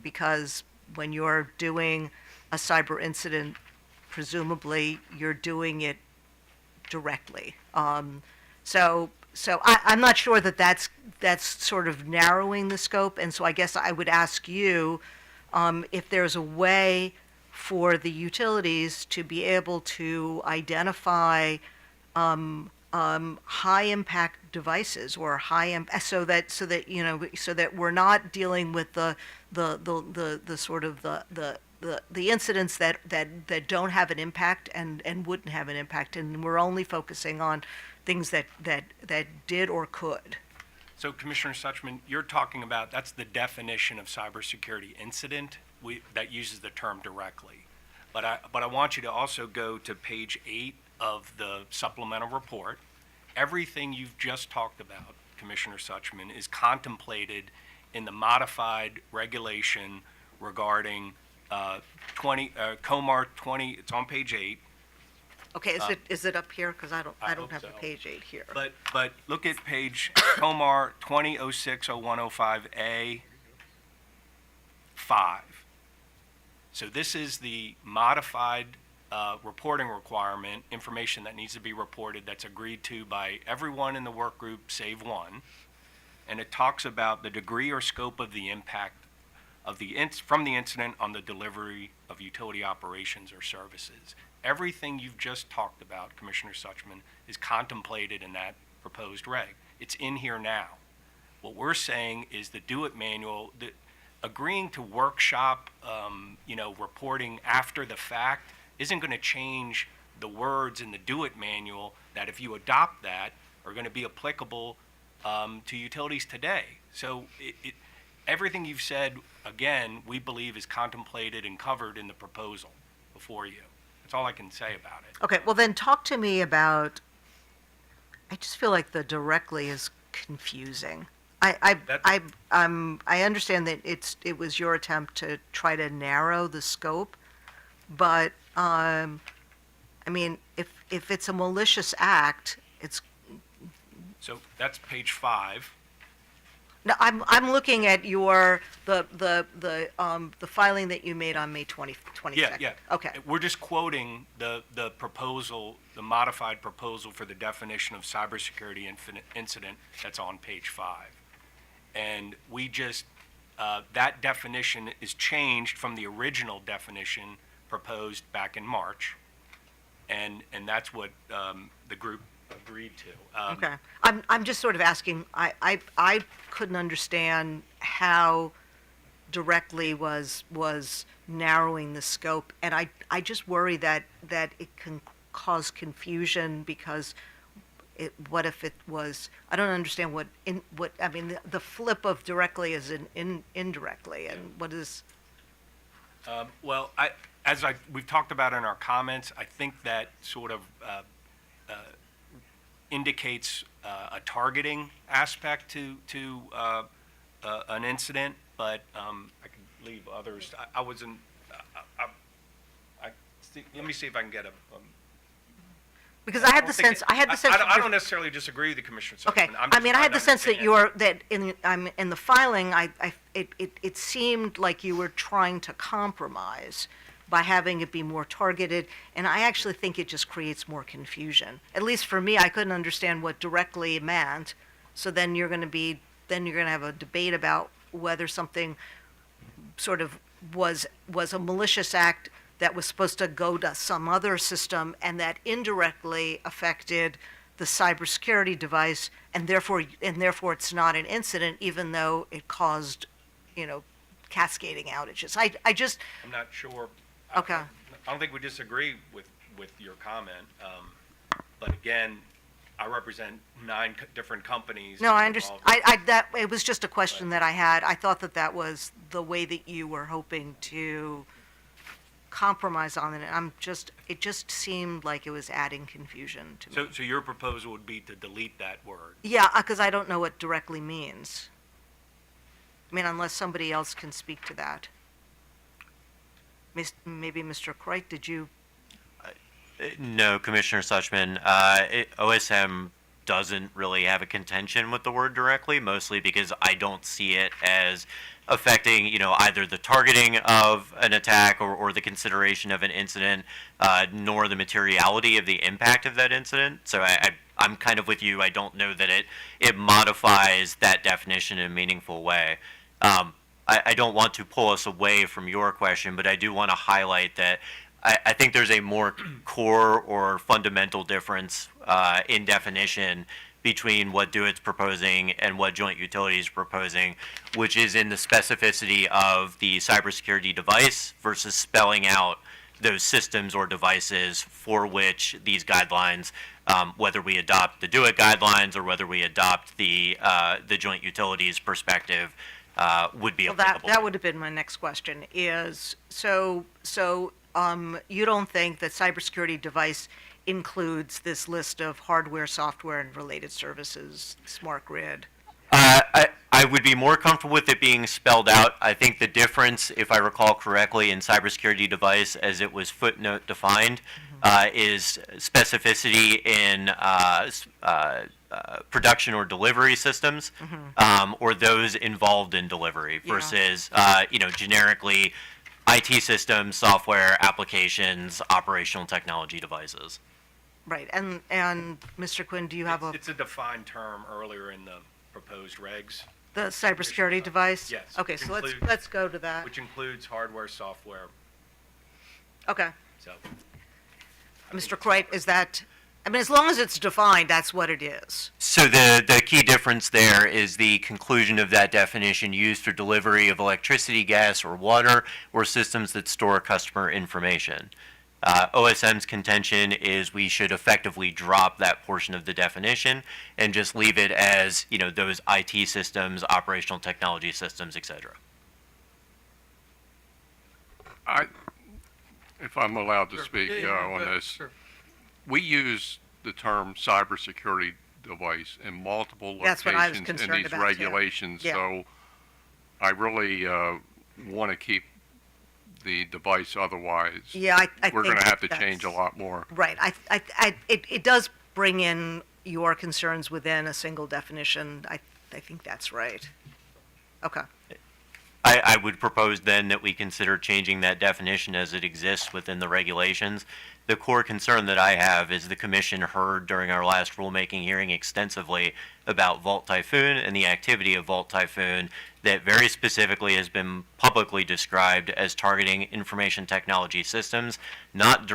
because when you're doing a cyber incident, presumably you're doing it directly. So I'm not sure that that's sort of narrowing the scope, and so I guess I would ask you if there's a way for the utilities to be able to identify high impact devices or so that we're not dealing with the sort of the incidents that don't have an impact and wouldn't have an impact, and we're only focusing on things that did or could. So Commissioner Suchman, you're talking about, that's the definition of cybersecurity incident that uses the term directly. But I want you to also go to page 8 of the supplemental report. Everything you've just talked about, Commissioner Suchman, is contemplated in the modified regulation regarding COMAR 20, it's on page 8. Okay, is it up here? Because I I don't hope have so. the page 8 here. But look at page COMAR 2006-0105A 5. So this is the modified reporting requirement, information that needs to be reported that's agreed to by everyone in the work group save one. And it talks about the degree or scope of the impact of from the incident on the delivery of utility operations or services. Everything you've just talked about, Commissioner Suchman, is contemplated in that proposed reg. It's in here now. What we're saying is the do-it manual, agreeing to workshop, reporting after the fact isn't going to change the words in the do-it manual that, if you adopt that, are going to be applicable to utilities today. So everything you've said, again, we believe is contemplated and covered in the proposal before you. That's all I can say about it. Okay, well then talk to me about, I just feel like the directly is confusing. I understand that it was your attempt to try to narrow the scope, but I mean, if it's a malicious act, it's. So that's page 5. No, I'm looking at the filing that you made on May 22nd. Yeah. Okay. We're just quoting the proposal, the modified proposal for the definition of cybersecurity incident that's on page 5. And we just, that definition is changed from the original definition proposed back in March. And that's what the group agreed to. Okay. I'm just sort of asking, I couldn't understand how directly was narrowing the scope, and I just worry that it can cause confusion because what if it was, I don't understand the flip of directly is indirectly, and what is. Well, we've talked about in our comments, I think that sort of indicates a targeting aspect to an incident, but I can leave others. I wasn't. Let me see if I can get a. Because I had the sense, I had the sense. I don't necessarily disagree with the Commissioner. Okay, I'm I just mean, I trying had to the sense that understand. in the filing, it seemed like you were trying to compromise by having it be more targeted, and I actually think it just creates more confusion. At least for me, I couldn't understand what directly meant, so then you're gonna have a debate about whether something sort of was a malicious act that was supposed to go to some other system and that indirectly affected the cybersecurity device, and therefore it's not an incident, even though it caused, cascading outages. I just, I'm not sure. Okay. I don't think we disagree with your comment. But again, I represent 9 different companies. no, I understand. involved. It was just a question that I had. I thought that was the way that you were hoping to compromise on it. It just seemed like it was adding confusion to me. So your proposal would be to delete that word? Yeah, because I don't know what directly means. I mean, unless somebody else can speak to that. Maybe Mr. Croit, did you? No, Commissioner Suchman. OSM doesn't really have a contention with the word directly, mostly because I don't see it as affecting, either the targeting of an attack or the consideration of an incident, nor the materiality of the impact of that incident. So I'm kind of with you. I don't know that it modifies that definition in a meaningful way. I don't want to pull us away from your question, but I do want to highlight that I think there's a more core or fundamental difference in definition between what DeWitt's proposing and what Joint Utilities is proposing, which is in the specificity of the cybersecurity device versus spelling out those systems or devices for which these guidelines, whether we adopt the DeWitt guidelines or whether we adopt the Joint Utilities perspective, would be Well, applicable. that would have been my next question. Is you don't think that cybersecurity device includes this list of hardware, software, and related services, smart grid? I would be more comfortable with it being spelled out. I think the difference, if I recall correctly, in cybersecurity device as it was footnote defined, is specificity in production or delivery systems, or those involved in delivery Yeah. versus, generically IT systems, software, applications, operational technology devices. Right. And Mr. Quinn, do you have It's a defined term earlier in the proposed regs, the cybersecurity device? Yes. Okay, Which so includes- let's go to that. which includes hardware, software, Okay. so. Mr. Croit, is that, I mean, as long as it's defined, that's what it is. So the key difference there is the conclusion of that definition used for delivery of electricity, gas, or water, or systems that store customer information. OSM's contention is we should effectively drop that portion of the definition and just leave it as, those IT systems, operational technology systems, et cetera. If I'm allowed to speak on this, Sure. we use the term cybersecurity device in multiple That's what I was locations in concerned these about, too. regulations. Yeah. So I really want to keep the device, otherwise Yeah, I think we're going to have to that's- change a lot more. Right. It does bring in your concerns within a single definition. I think that's right. Okay. I would propose then that we consider changing that definition as it exists within the regulations. The core concern that I have is the commission heard during our last rulemaking hearing extensively about Vault Typhoon and the activity of Vault Typhoon that very specifically has been publicly described as targeting information technology systems, not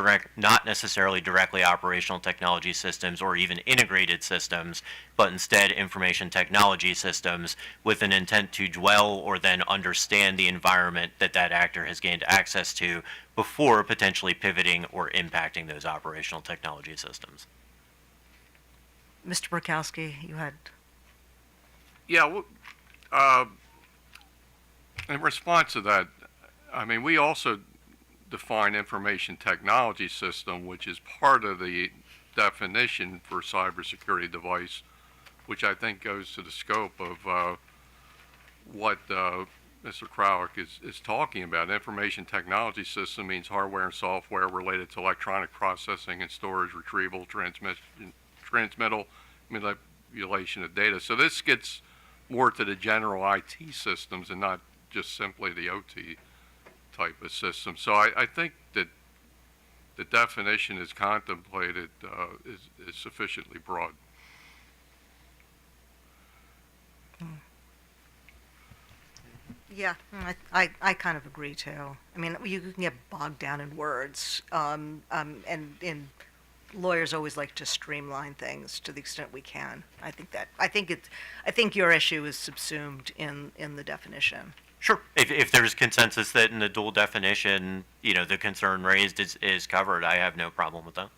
necessarily directly operational technology systems or even integrated systems, but instead information technology systems with an intent to dwell or then understand the environment that that actor has gained access to before potentially pivoting or impacting those operational technology systems. Mr. Burkowski, you had. Yeah, in response to that, I mean, we also define information technology system, which is part of the definition for cybersecurity device, which I think goes to the scope of what Mr. Krowick is talking about. Information technology system means hardware and software related to electronic processing and storage, retrieval, transmittal, manipulation of data. So this gets more to the general IT systems and not just simply the OT type of system. So I think that the definition is contemplated is sufficiently broad. Yeah, I kind of agree too. I mean, you can get bogged down in words, and lawyers always like to streamline things to the extent we can. I think your issue is subsumed in the definition. Sure. If there's consensus that in the dual definition, the concern raised is covered, I have no problem with that.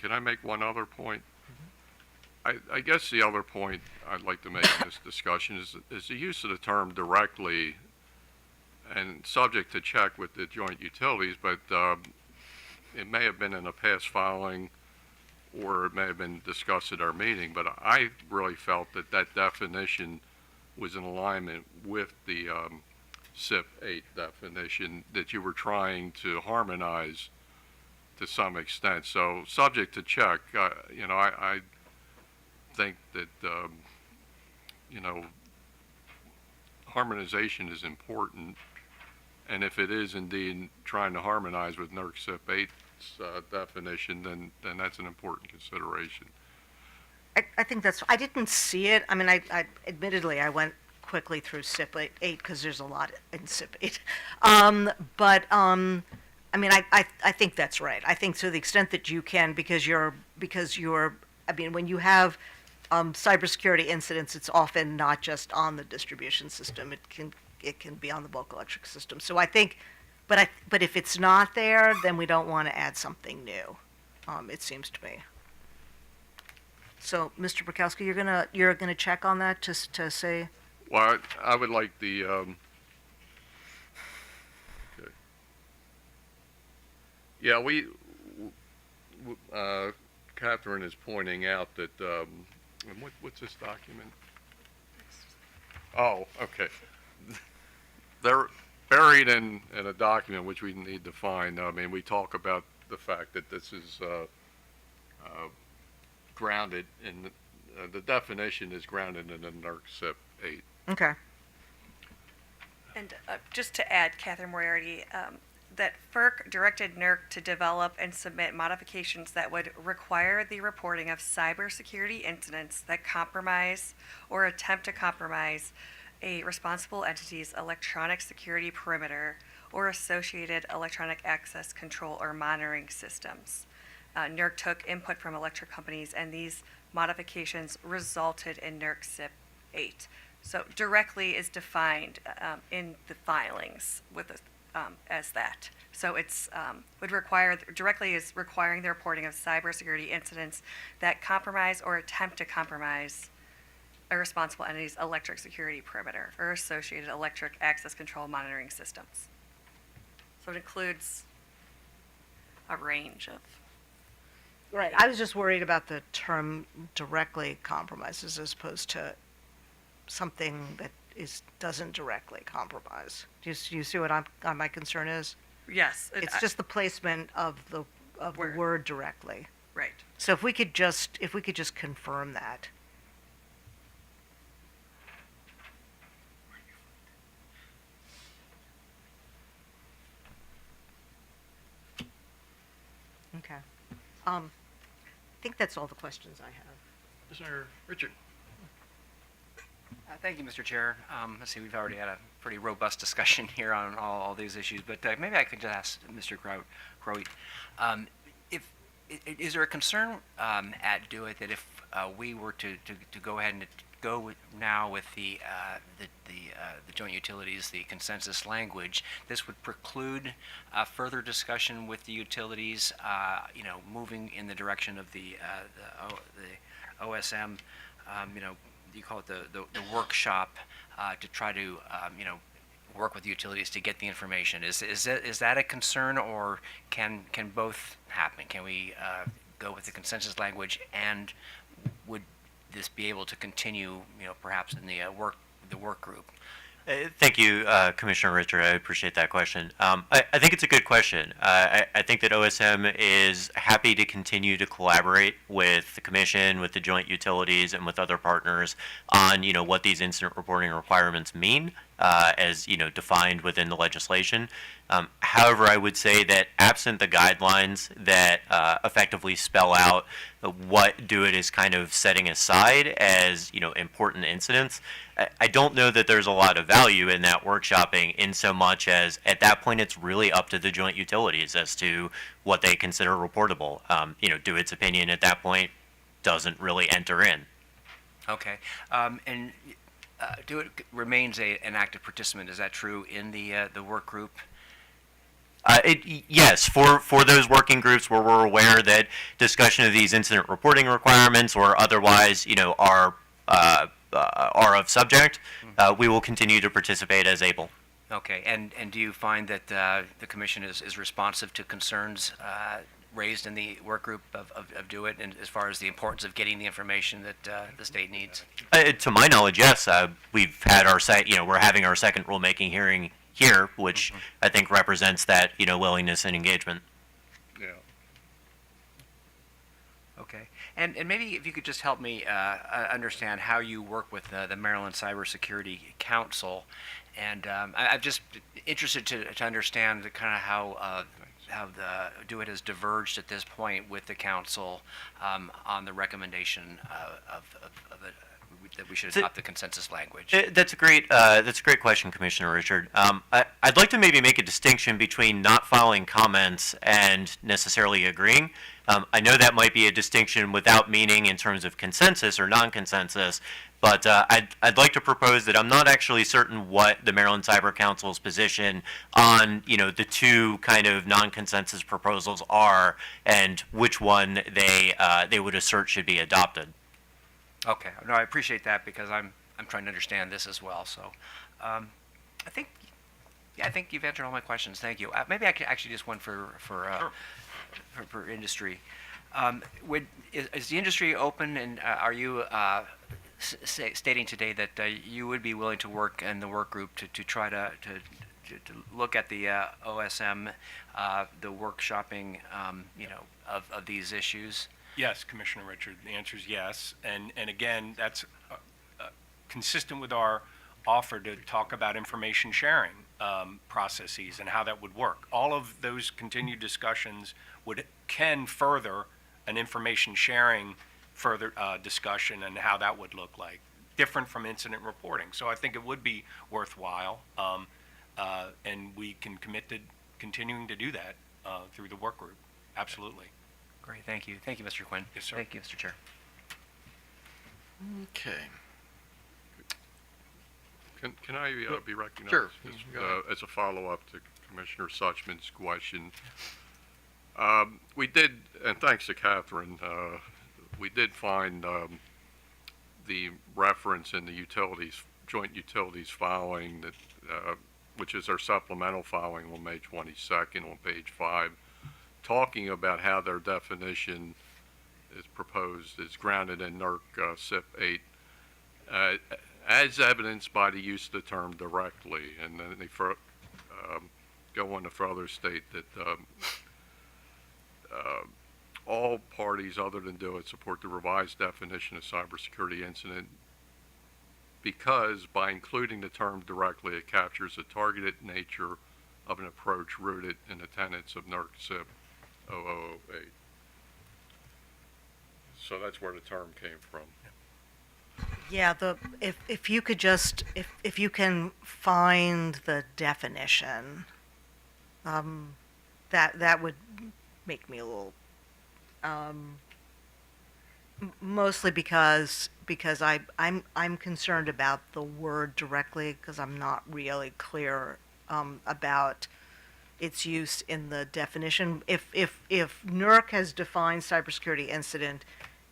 Can I make one other point? I guess the other point I'd like to make in this discussion is the use of the term directly, and subject to check with the joint utilities, but it may have been in a past filing or it may have been discussed at our meeting, but I really felt that definition was in alignment with the SIP 8 definition that you were trying to harmonize to some extent. So subject to check, I think that, harmonization is important. And if it is indeed trying to harmonize with NERC SIP 8's definition, then that's an important consideration. I think I didn't see it. I mean, I admittedly, I went quickly through SIP 8 because there's a lot in SIP 8. I mean, I think that's right. I think to the extent that you can, because you're, I mean, when you have cybersecurity incidents, it's often not just on the distribution system. It can be on the bulk electric system. So I think, but if it's not there, then we don't want to add something new. It seems to me. So, Mr. Burkowski, you're gonna check on that to say. Well, I would like the. Okay. Yeah, Catherine is pointing out that. And what's this document? Oh, okay. They're buried in a document which we need to find. I mean, we talk about the fact that this is grounded in the definition is grounded in the NERC SIP 8. Okay. And just to add, Catherine Moriarty, that FERC directed NERC to develop and submit modifications that would require the reporting of cybersecurity incidents that compromise or attempt to compromise a responsible entity's electronic security perimeter or associated electronic access control or monitoring systems. NERC took input from electric companies, and these modifications resulted in NERC SIP 8. So directly is defined in the filings with as that. So it's would require directly is requiring the reporting of cybersecurity incidents that compromise or attempt to compromise a responsible entity's electric security perimeter or associated electric access control monitoring systems. So it includes a range of. Right. I was just worried about the term directly compromises as opposed to something that doesn't directly compromise. Do you see what my concern is? Yes. It's just the placement of the word directly. Right. So if we could just confirm that. Okay. I think that's all the questions I have. Mr. Richard. Thank you, Mr. Chair. Let's see, we've already had a pretty robust discussion here on all these issues, but maybe I could just ask Mr. Crowe, is there a concern at DoIT that if we were to go ahead and go now with the joint utilities, the consensus language, this would preclude further discussion with the utilities, moving in the direction of the OSM, you call it the workshop to try to work with the utilities to get the information. Is that a concern, or can both happen? Can we go with the consensus language, and would this be able to continue, perhaps in the the work group? Thank you, Commissioner Richard. I appreciate that question. I think it's a good question. I think that OSM is happy to continue to collaborate with the Commission, with the joint utilities, and with other partners on, what these incident reporting requirements mean, as, defined within the legislation. However, I would say that absent the guidelines that effectively spell out what DO-IT is kind of setting aside as, important incidents, I don't know that there's a lot of value in that workshopping, in so much as at that point it's really up to the joint utilities as to what they consider reportable. DO-IT's opinion at that point doesn't really enter in. Okay. And DO-IT remains an active participant. Is that true in the work group? Yes, for those working groups where we're aware that discussion of these incident reporting requirements or otherwise, are of subject, we will continue to participate as able. Okay. And do you find that the commission is responsive to concerns raised in the work group of DO-IT, and as far as the importance of getting the information that the state needs? To my knowledge, yes. We've had our we're having our second rulemaking hearing here, which I think represents that, willingness and engagement. Yeah. Okay. And maybe if you could just help me understand how you work with the Maryland Cybersecurity Council, and I'm just interested to understand kind of how the DO-IT has diverged at this point with the council on the recommendation of that we should adopt the consensus language. That's a great question, Commissioner Richard. I'd like to maybe make a distinction between not filing comments and necessarily agreeing. I know that might be a distinction without meaning in terms of consensus or non-consensus, but I'd like to propose that I'm not actually certain what the Maryland Cyber Council's position on, the two kind of non-consensus proposals are, and which one they would assert should be adopted. Okay. No, I appreciate that, because I'm trying to understand this as well. So, I think you've answered all my questions. Thank you. Maybe I could actually just one for industry. Is the industry open, and are you stating today that you would be willing to work in the work group to try to look at the OSM, the workshopping, of these issues? Yes, Commissioner Richard, the answer is yes. And again, that's consistent with our offer to talk about information sharing processes and how that would work. All of those continued discussions can further an information sharing further discussion and how that would look like, different from incident reporting. So I think it would be worthwhile, and we can commit to continuing to do that through the work group. Absolutely. Great, thank you. Thank you, Mr. Quinn. Yes, sir. Thank you, Mr. Chair. Okay. Can I be recognized? Sure. Go ahead. As a follow-up to Commissioner Suchman's question. We did, and thanks to Catherine, we did find the reference in the joint utilities filing that, which is our supplemental filing on May 22nd on page 5, talking about how their definition is proposed is grounded in NERC SIP 8, as evidenced by the use of the term directly. And then they go on to further state that all parties other than DO-IT support the revised definition of cybersecurity incident because by including the term directly, it captures the targeted nature of an approach rooted in the tenets of NERC SIP 0008. So that's where the term came from. Yeah, if you could just, if you can find the definition, that would make me a little, mostly because I'm concerned about the word directly, because I'm not really clear about its use in the definition. If NERC has defined cybersecurity incident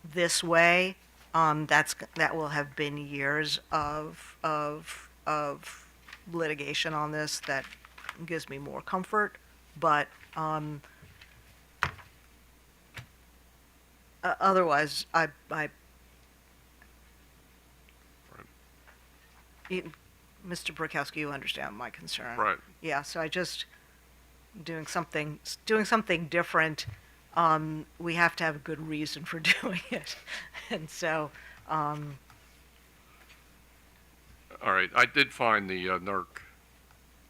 this way, that will have been years of litigation on this that gives me more comfort. But otherwise, Mr. Burkowski, you understand my concern. Right. Yeah, so I just, doing something different, we have to have a good reason for doing it. And so, All right, I did find the NERC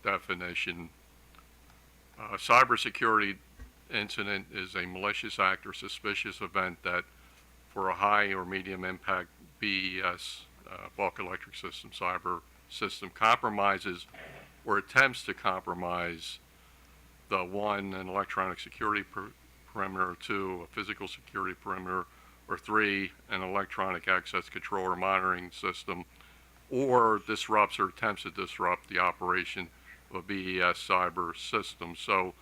definition. Cybersecurity incident is a malicious act or suspicious event that, for a high or medium impact BES, bulk electric system, cyber system, compromises or attempts to compromise the one, an electronic security perimeter, two, a physical security perimeter, or three, an electronic access control or monitoring system, or disrupts or attempts to disrupt the operation of a BES cyber system. So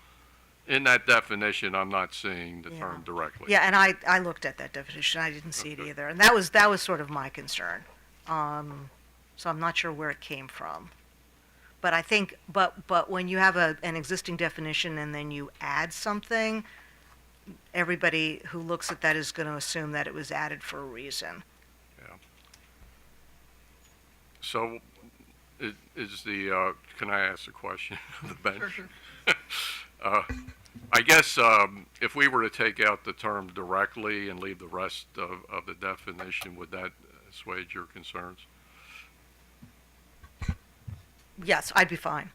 in that definition, I'm not seeing the term directly. yeah, and I looked at that definition, I didn't see it Okay. either, and that was sort of my concern. So I'm not sure where it came from. But I think, but when you have an existing definition and then you add something, everybody who looks at that is going to assume that it was added for a reason. Yeah. So is the, can I ask a question of the bench? I guess if we were to take out the term directly and leave the rest of the definition, would that assuage your concerns? Yes, I'd be fine.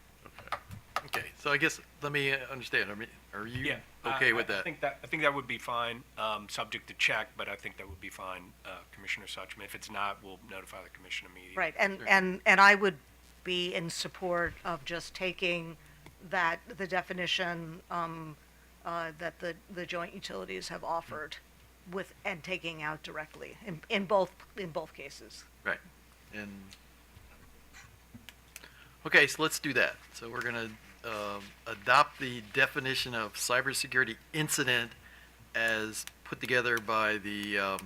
Okay, so I guess, let me understand, I mean, are you Yeah. okay with I that? think that would be fine, subject to check, but I think that would be fine, Commissioner Suchman. If it's not, we'll notify the commission immediately. Right, and I would be in support of just taking that, the definition that the joint utilities have offered with, and taking out directly in both cases. Right, and, okay, so let's do that. So we're gonna adopt the definition of cybersecurity incident as put together by the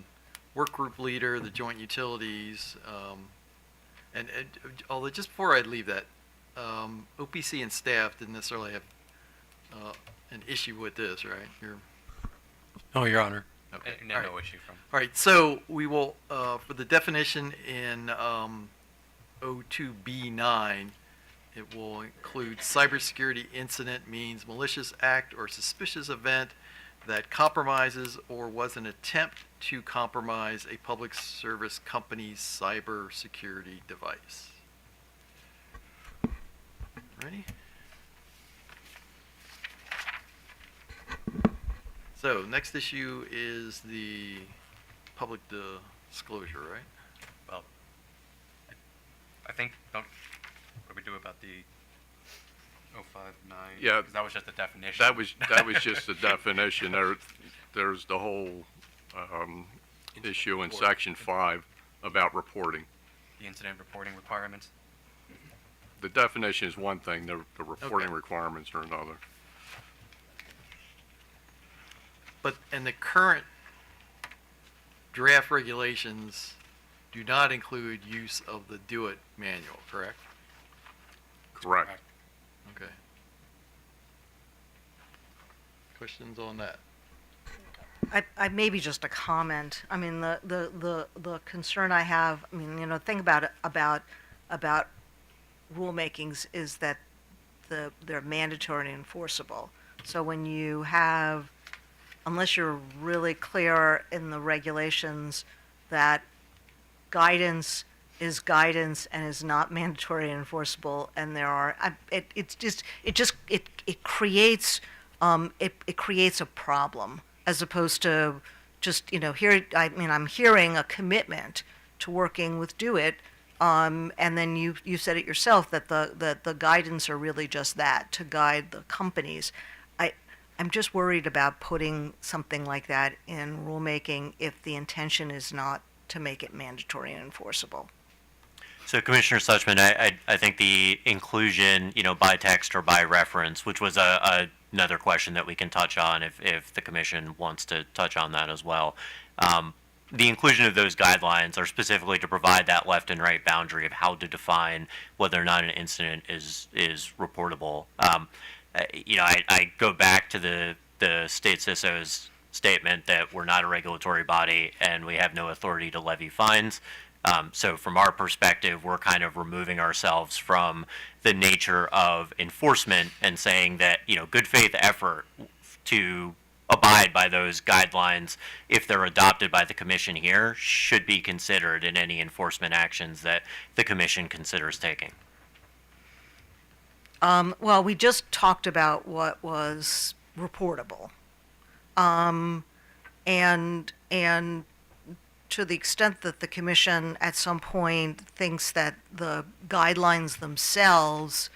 work group leader, the joint utilities, and although just before I leave that, OPC and staff didn't necessarily have an issue with this, right? No, Your Honor. Okay. No, all right. no issue from. All right, so we will, for the definition in O2B9, it will include cybersecurity incident means malicious act or suspicious event that compromises or was an attempt to compromise a public service company's cybersecurity device. Ready? So next issue is the public disclosure, right? Well, I think, what do we do about the 059? Yeah. 'Cause that was just a definition. That was just the definition. There's the whole issue in section 5 about reporting. The incident reporting requirements. The definition is one thing, the reporting Okay. requirements are another. But, and the current draft regulations do not include use of the Do It manual, correct? Correct. Okay. Questions on that? I maybe just a comment. I mean, the concern I have, I mean, thing about rulemakings is that they're mandatory and enforceable. So when you have, unless you're really clear in the regulations that guidance is guidance and is not mandatory and enforceable, and there are, it creates a problem as opposed to just, here, I mean, I'm hearing a commitment to working with Do It, and then you said it yourself that the guidance are really just that, to guide the companies. I'm just worried about putting something like that in rulemaking if the intention is not to make it mandatory and enforceable. So Commissioner Suchman, I think the inclusion, by text or by reference, which was another question that we can touch on if the commission wants to touch on that as well. The inclusion of those guidelines are specifically to provide that left and right boundary of how to define whether or not an incident is reportable. I go back to the state CISO's statement that we're not a regulatory body and we have no authority to levy fines. So from our perspective, we're kind of removing ourselves from the nature of enforcement and saying that, good faith effort to abide by those guidelines, if they're adopted by the commission here, should be considered in any enforcement actions that the commission considers taking. Well, we just talked about what was reportable. And to the extent that the commission at some point thinks that the guidelines themselves,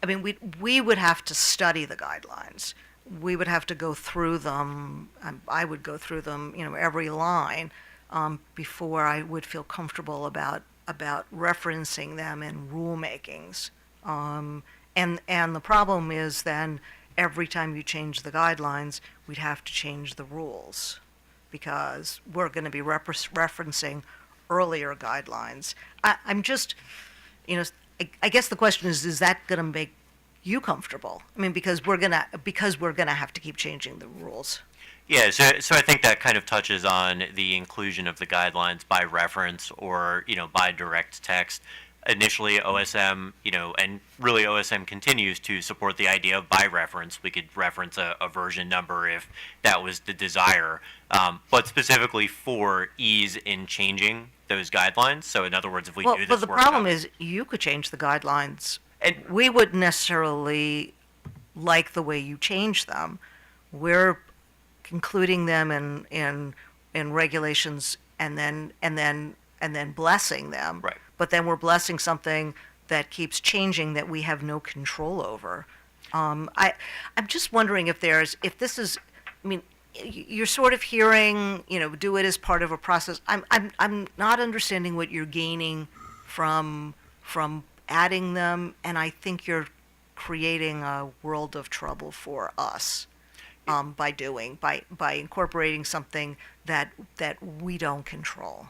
I mean, we would have to study the guidelines. We would have to go through them. I would go through them, every line, before I would feel comfortable about referencing them in rulemakings. And the problem is then every time you change the guidelines, we'd have to change the rules because we're going to be referencing earlier guidelines. I'm just, I guess the question is that going to make you comfortable? I mean, because we're gonna have to keep changing the rules. Yeah, so I think that kind of touches on the inclusion of the guidelines by reference or, by direct text. Initially, OSM, and really OSM continues to support the idea of by reference. We could reference a version number if that was the desire, but specifically for ease in changing those guidelines. So in other words, if we do this but the work problem out- is you could change the guidelines. And We wouldn't necessarily like the way you change them. We're including them in regulations and then blessing them. Right. But then we're blessing something that keeps changing that we have no control over. I'm just wondering if this is, I mean, you're sort of hearing, do it as part of a process. I'm not understanding what you're gaining from adding them, and I think you're creating a world of trouble for us by incorporating something that we don't control.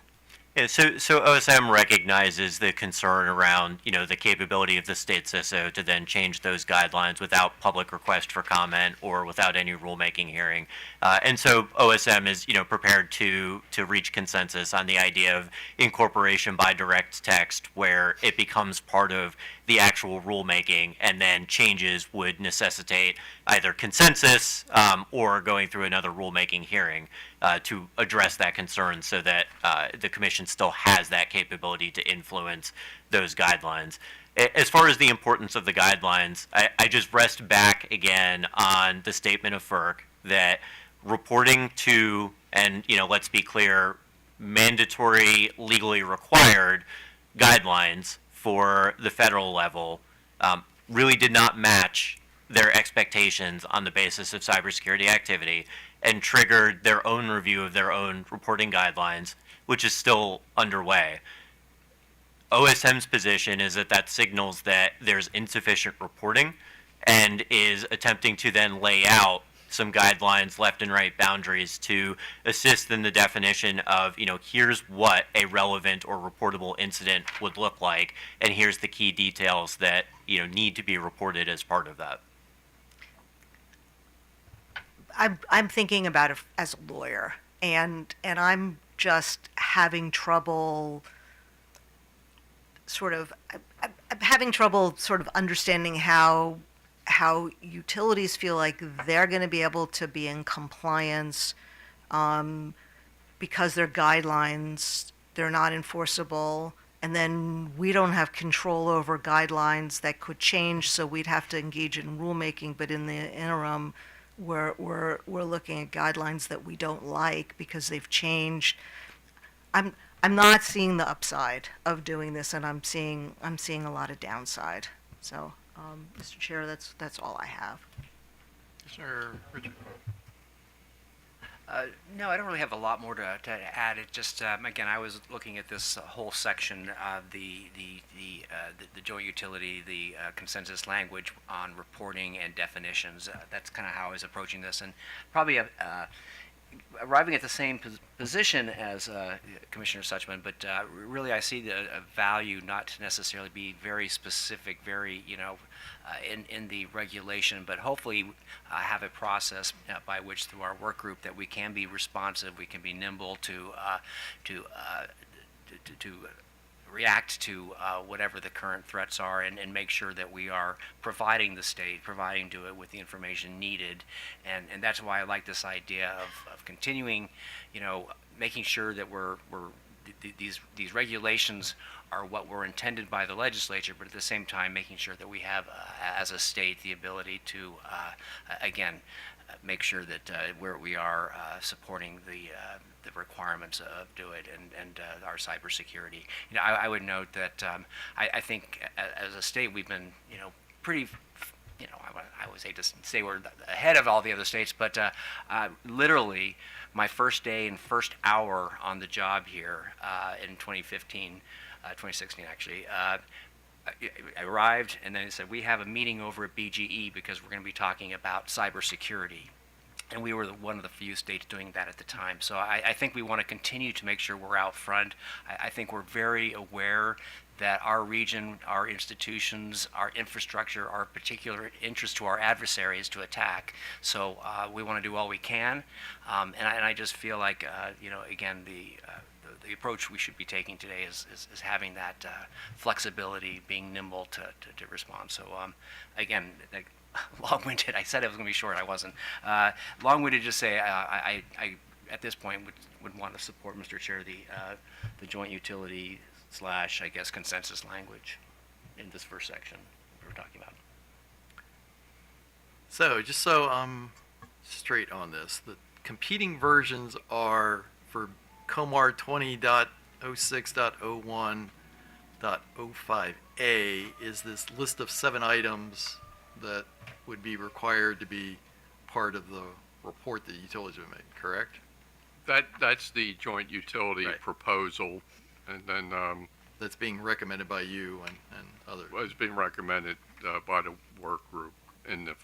Yeah, so OSM recognizes the concern around, the capability of the state CISO to then change those guidelines without public request for comment or without any rulemaking hearing. And so OSM is, prepared to reach consensus on the idea of incorporation by direct text where it becomes part of the actual rulemaking and then changes would necessitate either consensus or going through another rulemaking hearing to address that concern so that the commission still has that capability to influence those guidelines. As far as the importance of the guidelines, I just rest back again on the statement of FERC that reporting to, and let's be clear, mandatory, legally required guidelines for the federal level really did not match their expectations on the basis of cybersecurity activity and triggered their own review of their own reporting guidelines, which is still underway. OSM's position is that signals that there's insufficient reporting and is attempting to then lay out some guidelines, left and right boundaries to assist in the definition of, here's what a relevant or reportable incident would look like, and here's the key details that, need to be reported as part of that. I'm thinking about it as a lawyer, and I'm just having trouble I'm having trouble sort of understanding how utilities feel like they're going to be able to be in compliance because their guidelines, they're not enforceable, and then we don't have control over guidelines that could change, so we'd have to engage in rulemaking, but in the interim, we're looking at guidelines that we don't like because they've changed. I'm not seeing the upside of doing this, and I'm seeing a lot of downside. So, Mr. Chair, that's all I have. Sir, Richard. No, I don't really have a lot more to add. It just again, I was looking at this whole section of the joint utility, the consensus language on reporting and definitions. That's kind of how I was approaching this, and probably arriving at the same position as Commissioner Suchman, but really I see the value not to necessarily be very specific, very in the regulation, but hopefully have a process by which through our work group that we can be responsive, we can be nimble to to react to whatever the current threats are, and make sure that we are providing the state, providing to it with the information needed. And that's why I like this idea of continuing, making sure that these regulations are what were intended by the legislature, but at the same time making sure that we have, as a state, the ability to, again, make sure that where we are supporting the requirements of do it and our cybersecurity. I would note that I think as a state we've been, pretty, I always hate to say we're ahead of all the other states, but literally my first day and first hour on the job here in 2016 actually, I arrived and then they said, we have a meeting over at BGE because we're going to be talking about cybersecurity. And we were one of the few states doing that at the time. So I think we want to continue to make sure we're out front. I think we're very aware that our region, our institutions, our infrastructure, our particular interest to our adversaries to attack. So we want to do all we can. And I just feel like, again, the approach we should be taking today is having that flexibility, being nimble to respond. So again, long-winded. I said it was going to be short. I wasn't. Long-winded. Just say I at this point would want to support, Mr. Chair, the joint utility / I guess consensus language in this first section we're talking about. So just so I'm straight on this, the competing versions are for Comar 20.06.01.05A is this list of 7 items that would be required to be part of the report that utilities would make, correct? That's the joint utility Right. proposal, and then That's being recommended by you and others. was being recommended by the work group in the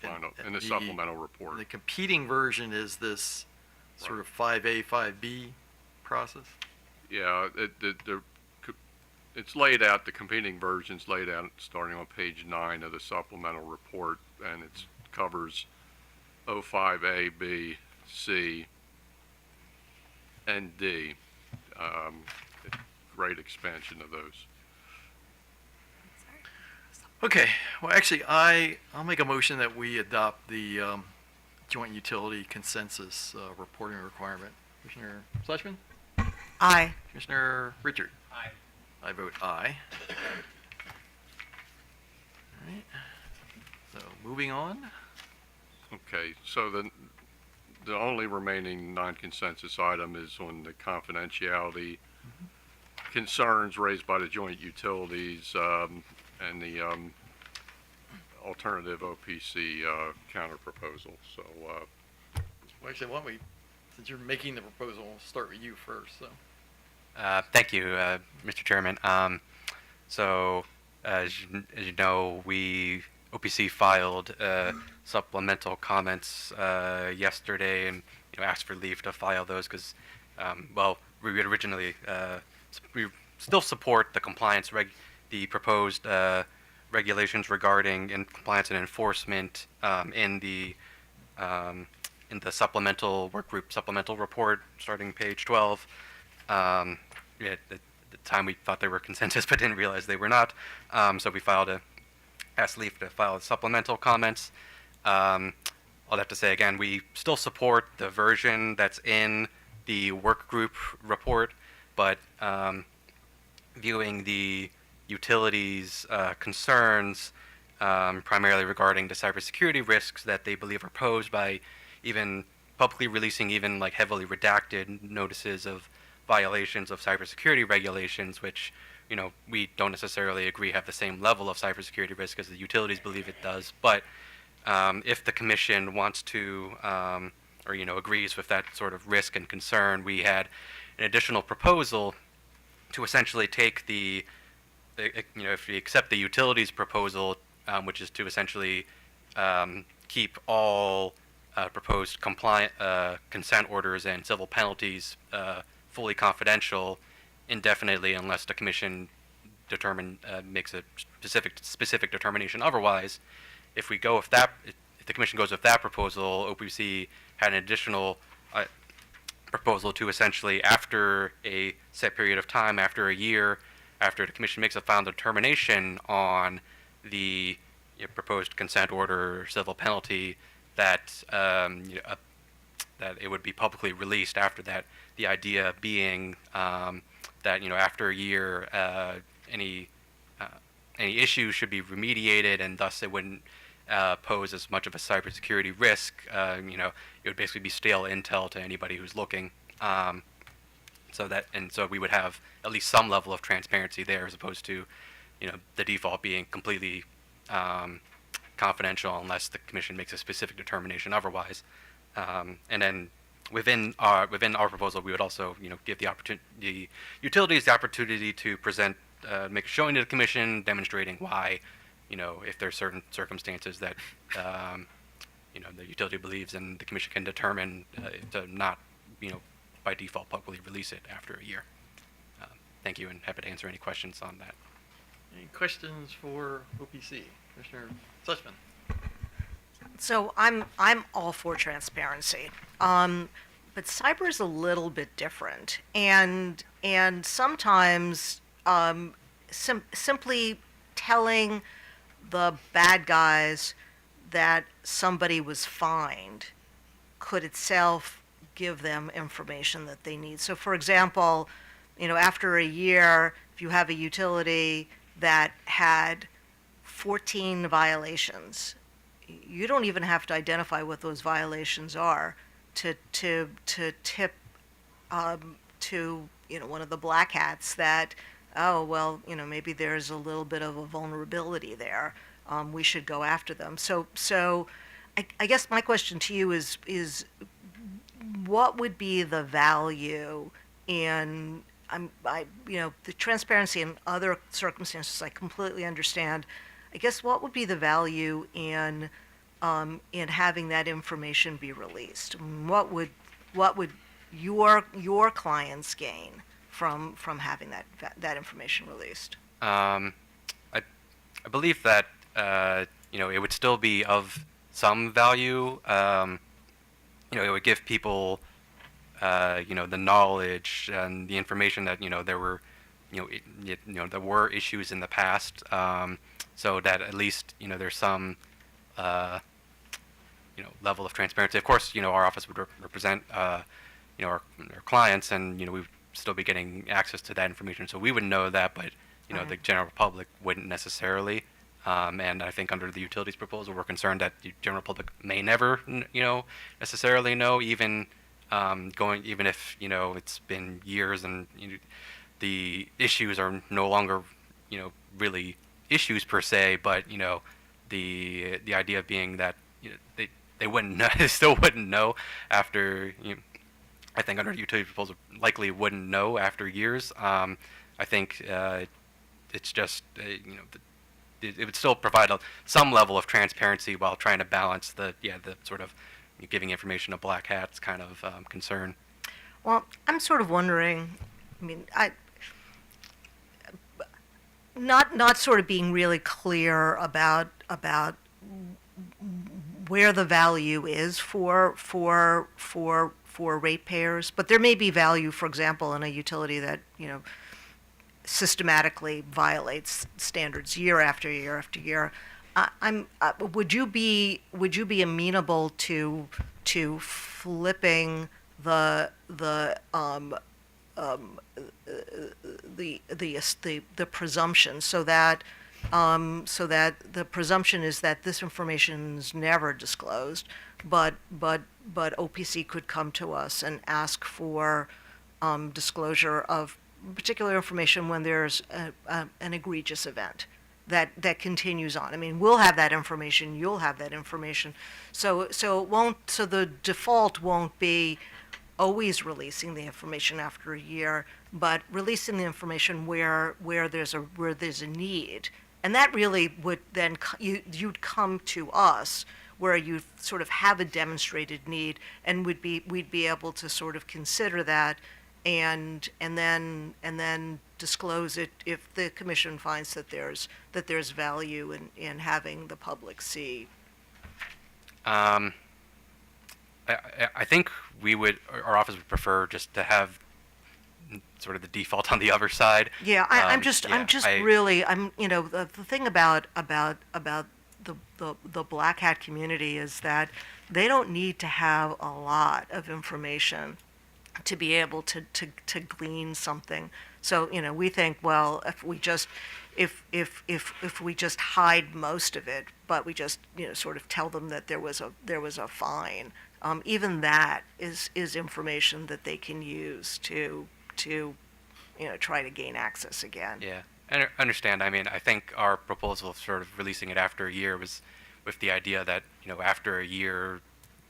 And supplemental report. The competing version is this sort of 5A, 5B process? Yeah, it's laid out, the competing version's laid out starting on page 9 of the supplemental report, and it covers 05A, B, C, and D. Great expansion of those. Okay, well, actually, I'll make a motion that we adopt the joint utility consensus reporting requirement. Commissioner Fleischman? Aye. Commissioner Richard? Aye. I vote aye. All right. So moving on. Okay, so the only remaining non-consensus item is on the confidentiality concerns raised by the joint utilities and the alternative OPC counter proposal. So Well, actually, why don't we, since you're making the proposal, we'll start with you first. So. Thank you, Mr. Chairman. So, as you know, OPC filed supplemental comments yesterday, and asked for leave to file those because, we would originally we still support the the proposed regulations regarding compliance and enforcement in the supplemental work group supplemental report, starting page 12. At the time we thought they were consensus, but didn't realize they were not. So we asked leave to file supplemental comments. I'll have to say again, we still support the version that's in the work group report, but viewing the utilities' concerns, primarily regarding the cybersecurity risks that they believe are posed by even publicly releasing even like heavily redacted notices of violations of cybersecurity regulations, which we don't necessarily agree have the same level of cybersecurity risk as the utilities believe it does. But if the commission wants to or agrees with that sort of risk and concern, we had an additional proposal to essentially take if we accept the utilities proposal, which is to essentially keep all proposed consent orders and civil penalties fully confidential indefinitely, unless the commission makes a specific determination otherwise. If the commission goes with that proposal, OPC had an additional proposal to essentially, after a set period of time, after a year, after the commission makes a final determination on the proposed consent order or civil penalty, that that it would be publicly released after that. The idea being that after a year, any issues should be remediated, and thus it wouldn't pose as much of a cybersecurity risk. It would basically be stale intel to anybody who's looking. So we would have at least some level of transparency there, as opposed to, the default being completely confidential unless the commission makes a specific determination otherwise. And then within our proposal, we would also, give the utilities the opportunity to present, make a showing to the commission, demonstrating why, if there's certain circumstances that, the utility believes and the commission can determine to not, by default publicly release it after a year. Thank you, and happy to answer any questions on that. Any questions for OPC? Commissioner Sussman? So I'm all for transparency, but cyber is a little bit different, and sometimes simply telling the bad guys that somebody was fined could itself give them information that they need. So, for example, after a year, if you have a utility that had 14 violations, you don't even have to identify what those violations are to tip to one of the black hats that, oh well, maybe there's a little bit of a vulnerability there. We should go after them. So I guess my question to you is what would be the value in the transparency in other circumstances I completely understand. I guess what would be the value in having that information be released? What would your clients gain from having that information released? I believe that it would still be of some value. It would give people the knowledge and the information that there were there were issues in the past, so that at least there's some level of transparency. Of course, our office would represent our clients, and we would still be getting access to that information, so we would know that, but the general public wouldn't necessarily. And I think under the utilities proposal, we're concerned that the general public may never necessarily know, even even if it's been years and the issues are no longer really issues per se, but the idea being that they wouldn't know, they still wouldn't know after I think under the utility proposal likely wouldn't know after years. I think it's just it would still provide some level of transparency while trying to balance the sort of giving information to black hats kind of concern. Well, I'm sort of wondering, not sort of being really clear about where the value is for ratepayers, but there may be value, for example, in a utility that systematically violates standards year after year after year. Would you be amenable to flipping the presumption so that the presumption is that this information is never disclosed, but OPC could come to us and ask for disclosure of particular information when there's an egregious event that continues on. We'll have that information, you'll have that information. So the default won't be always releasing the information after a year, but releasing the information where there's a need. And that really would then you'd come to us where you sort of have a demonstrated need, and we'd be able to sort of consider that and then disclose it if the commission finds that there's value in having the public see. I think our office would prefer just to have sort of the default on the other side. Yeah, I'm just really, the thing about the black hat community is that they don't need to have a lot of information to be able to glean something. So, we think, well, if we just hide most of it, but we just, sort of tell them that there was a fine, even that is information that they can use to try to gain access again. Yeah, I understand. I mean, I think our proposal of sort of releasing it after a year was with the idea that, after a year,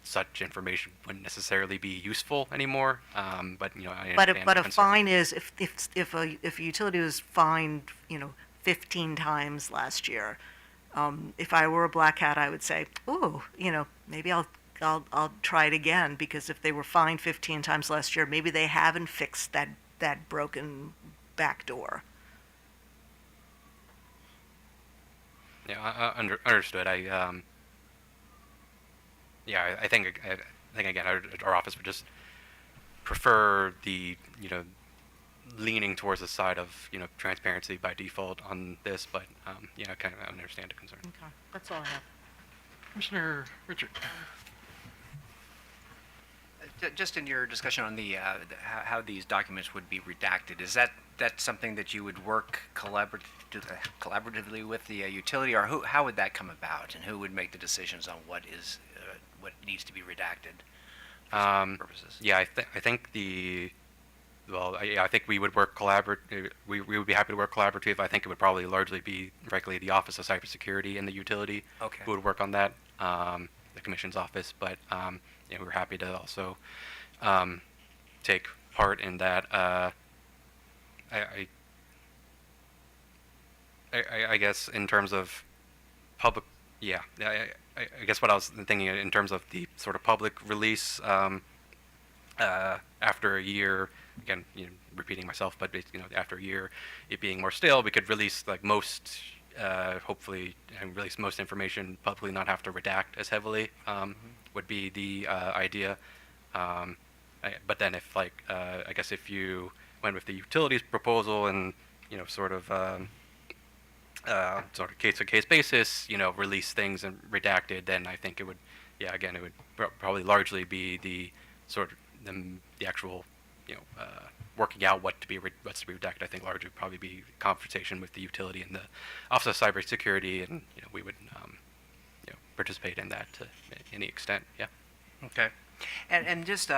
such information wouldn't necessarily be useful anymore. But, I But understand the a concern. fine is, if a utility was fined, 15 times last year, if I were a black hat, I would say, ooh, maybe I'll try it again, because if they were fined 15 times last year, maybe they haven't fixed that broken back door. Yeah, understood. I think again, our office would just prefer the, leaning towards the side of, transparency by default on this, but, I kind of understand the concern. Okay, that's all I have. Commissioner Richard. Just in your discussion on how these documents would be redacted, is that something that you would work collaboratively with the utility, or how would that come about, and who would make the decisions on what needs to be redacted for certain purposes? Yeah, I think I think we would work we would be happy to work collaborative. I think it would probably largely be directly the Office of Cybersecurity and the utility Okay. who would work on that, the Commission's office. But we're happy to also take part in that. I guess in terms of public, I guess what I was thinking in terms of the sort of public release after a year. Again, repeating myself, but after a year, it being more stale, we could release like most, hopefully, and release most information publicly, not have to redact as heavily. Would be the idea. But then if I guess if you went with the utilities proposal and sort of case-to-case basis, release things and redacted, then I think it would, again, it would probably largely be the sort of the actual, working out what's to be redacted. I think largely would probably be conversation with the utility and the Office of Cybersecurity, and we would, participate in that to any extent. Yeah. Okay. And just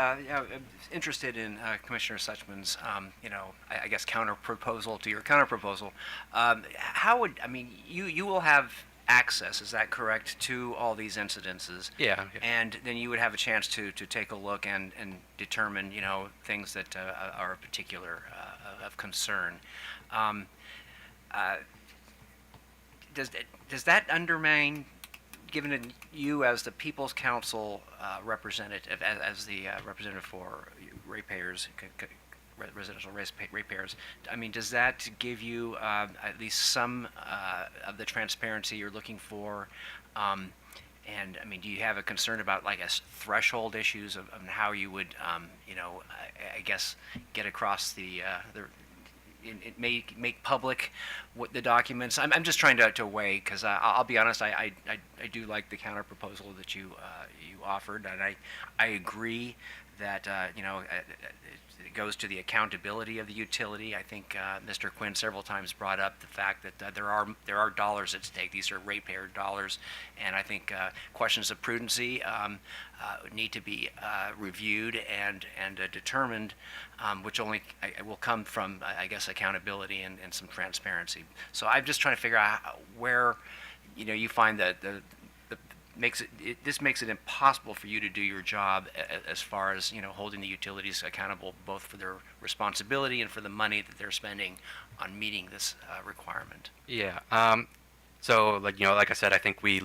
interested in Commissioner Suchman's, I guess counter proposal to your counter proposal. How would you will have access? Is that correct, to all these incidences? Yeah. And then you would have a chance to take a look and determine things that are of particular of concern. Does that undermine, given that you as the People's Council representative, as the representative for ratepayers, residential ratepayers, does that give you at least some of the transparency you're looking for? And do you have a concern about threshold issues of how you would, I guess, get across it may make public what the documents. I'm just trying to weigh, because I'll be honest, I do like the counter proposal that you offered, and I agree that it goes to the accountability of the utility. I think Mr. Quinn several times brought up the fact that there are dollars at stake. These are ratepayer dollars, and I think questions of prudency need to be reviewed and determined, which only will come from, I guess, accountability and some transparency. So I'm just trying to figure out where you find that this makes it impossible for you to do your job as far as holding the utilities accountable, both for their responsibility and for the money that they're spending on meeting this requirement. Yeah. So like I said, I think we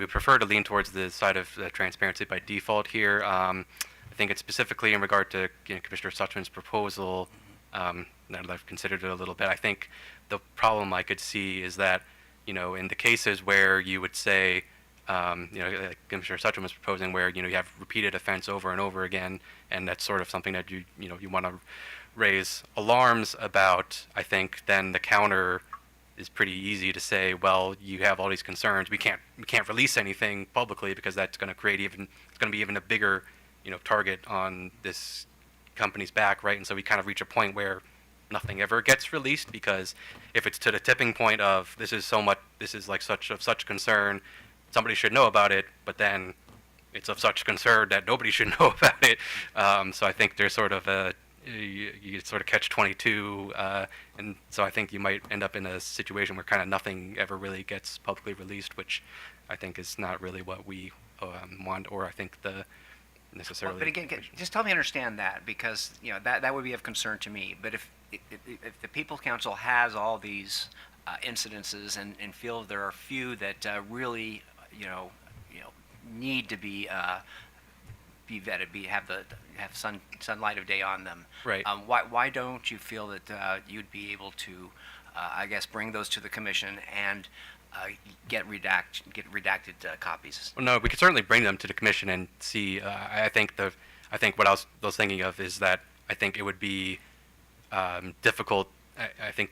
prefer to lean towards the side of transparency by default here. I think it's specifically in regard to Commissioner Suchman's proposal. Now that I've considered it a little bit, I think the problem I could see is that in the cases where you would say, like Commissioner Suchum was proposing, where you have repeated offense over and over again, and that's sort of something that you want to raise alarms about. I think then the counter is pretty easy to say, well, you have all these concerns. We can't release anything publicly because that's going to create it's going to be even a bigger target on this company's back, right? And so we kind of reach a point where nothing ever gets released, because if it's to the tipping point of this is like such concern, somebody should know about it, but then it's of such concern that nobody should know about it. So I think there's sort of you sort of catch 22, and so I think you might end up in a situation where kind of nothing ever really gets publicly released, which I think is not really what we want, or I think necessarily. But again, just help me understand that, because that would be of concern to me. But if the People's Council has all these incidences and feel there are few that really need to be vetted, have sunlight of day on them. Right. Why don't you feel that you'd be able to, I guess, bring those to the commission and get redacted copies? Well, no, we could certainly bring them to the commission and see. I think what I was thinking of is that I think it would be difficult. I think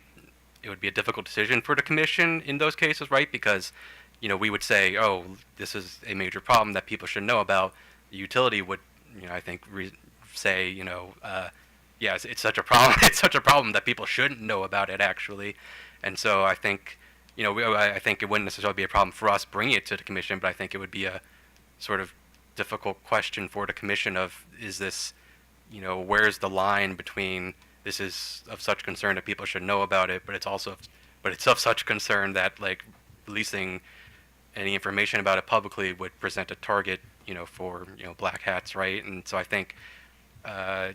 it would be a difficult decision for the commission in those cases, right? Because we would say, oh, this is a major problem that people should know about. The utility would, I think, say, yeah, it's such a problem. It's such a problem that people shouldn't know about it, actually. And so I think, I think it wouldn't necessarily be a problem for us bringing it to the commission, but I think it would be a sort of difficult question for the commission of, is this, where's the line between this is of such concern that people should know about it, but it's of such concern that, like, releasing any information about it publicly would present a target, for, black hats, right? And so I think, that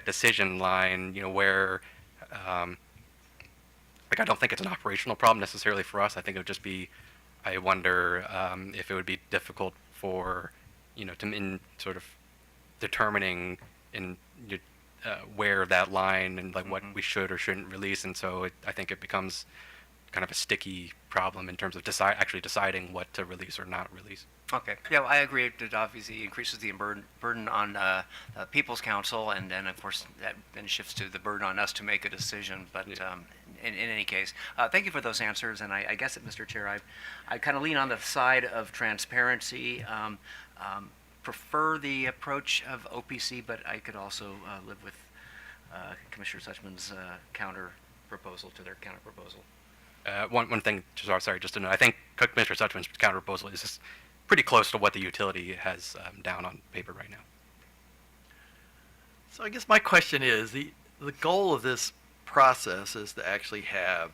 decision line, where, I don't think it's an operational problem necessarily for us. I think it would just be, I wonder if it would be difficult for, in sort of determining where that line and like what we should or shouldn't release. And so I think it becomes kind of a sticky problem in terms of actually deciding what to release or not release. Okay. Yeah, well, I agree. It obviously increases the burden on People's Council, and then, of course, that then shifts to the burden on us to make a decision. But in any case, thank you for those answers. And I guess, Mr. Chair, I kind of lean on the side of transparency. Prefer the approach of OPC, but I could also live with Commissioner Suchman's counter proposal to their counter proposal. One thing, sorry, just to note, I think Commissioner Suchman's counter proposal is just pretty close to what the utility has down on paper right now. So I guess my question is, the goal of this process is to actually have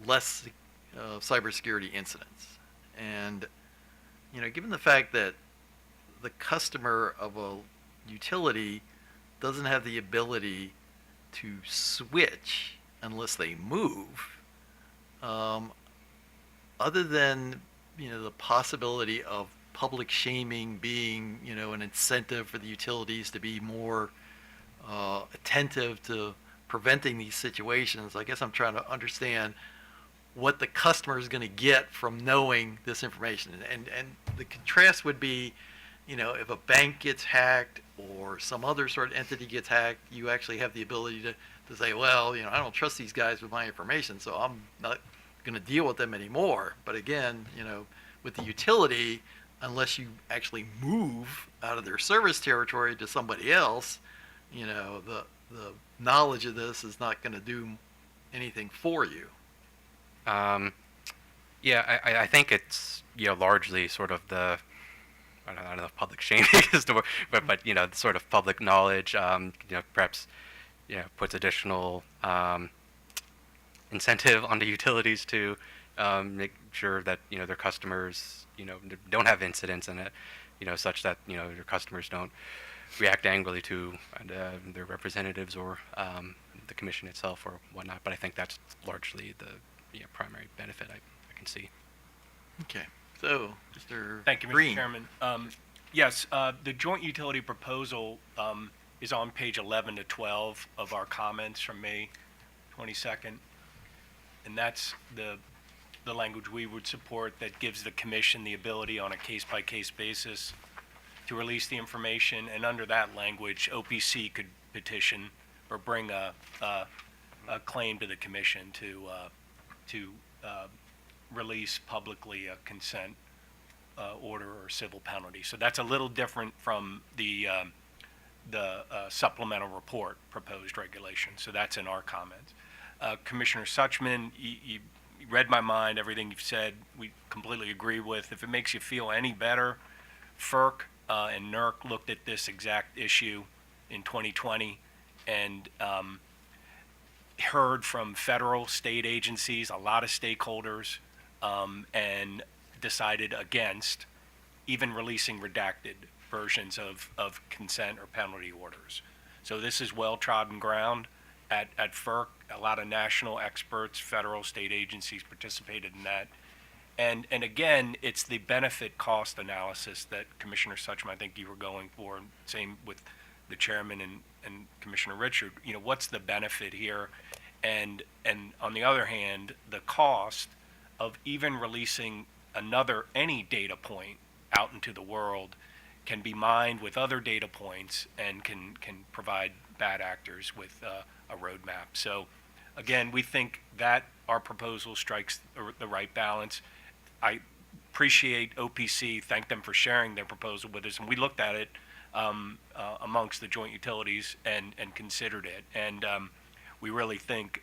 less cybersecurity incidents. And, given the fact that the customer of a utility doesn't have the ability to switch unless they move, other than the possibility of public shaming being an incentive for the utilities to be more attentive to preventing these situations, I guess I'm trying to understand what the customer is going to get from knowing this information. And the contrast would be, if a bank gets hacked or some other sort of entity gets hacked, you actually have the ability to say, well, I don't trust these guys with my information, so I'm not going to deal with them anymore. But again, with the utility, unless you actually move out of their service territory to somebody else, the knowledge of this is not going to do anything for you. Yeah, I think it's largely sort of the, I don't know if public shaming is the word, but sort of public knowledge, perhaps puts additional incentive on the utilities to make sure that their customers don't have incidents in it, such that your customers don't react angrily to their representatives or the commission itself or whatnot. But I think that's largely the primary benefit I can see. Okay, so Mr. Thank you, Mr. Green. Chairman. Yes, the joint utility proposal is on page 11 to 12 of our comments from May 22nd. And that's the the language we would support that gives the commission the ability on a case-by-case basis to release the information, and under that language, OPC could petition or bring a claim to the commission to release publicly a consent order or civil penalty. So that's a little different from the supplemental report proposed regulation. So that's in our comments. Commissioner Suchman, you read my mind. Everything you've said, we completely agree with. If it makes you feel any better, FERC and NERC looked at this exact issue in 2020 and heard from federal, state agencies, a lot of stakeholders, and decided against even releasing redacted versions of consent or penalty orders. So this is well-trodden ground at FERC. A lot of national experts, federal, state agencies participated in that. And again, it's the benefit cost analysis that Commissioner Suchman, I think you were going for, and same with the chairman and Commissioner Richard. You know, what's the benefit here? And on the other hand, the cost of even releasing any data point out into the world can be mined with other data points and can provide bad actors with a roadmap. So again, we think that our proposal strikes the right balance. I appreciate OPC, thank them for sharing their proposal with us, and we looked at it amongst the joint utilities and considered it. And we really think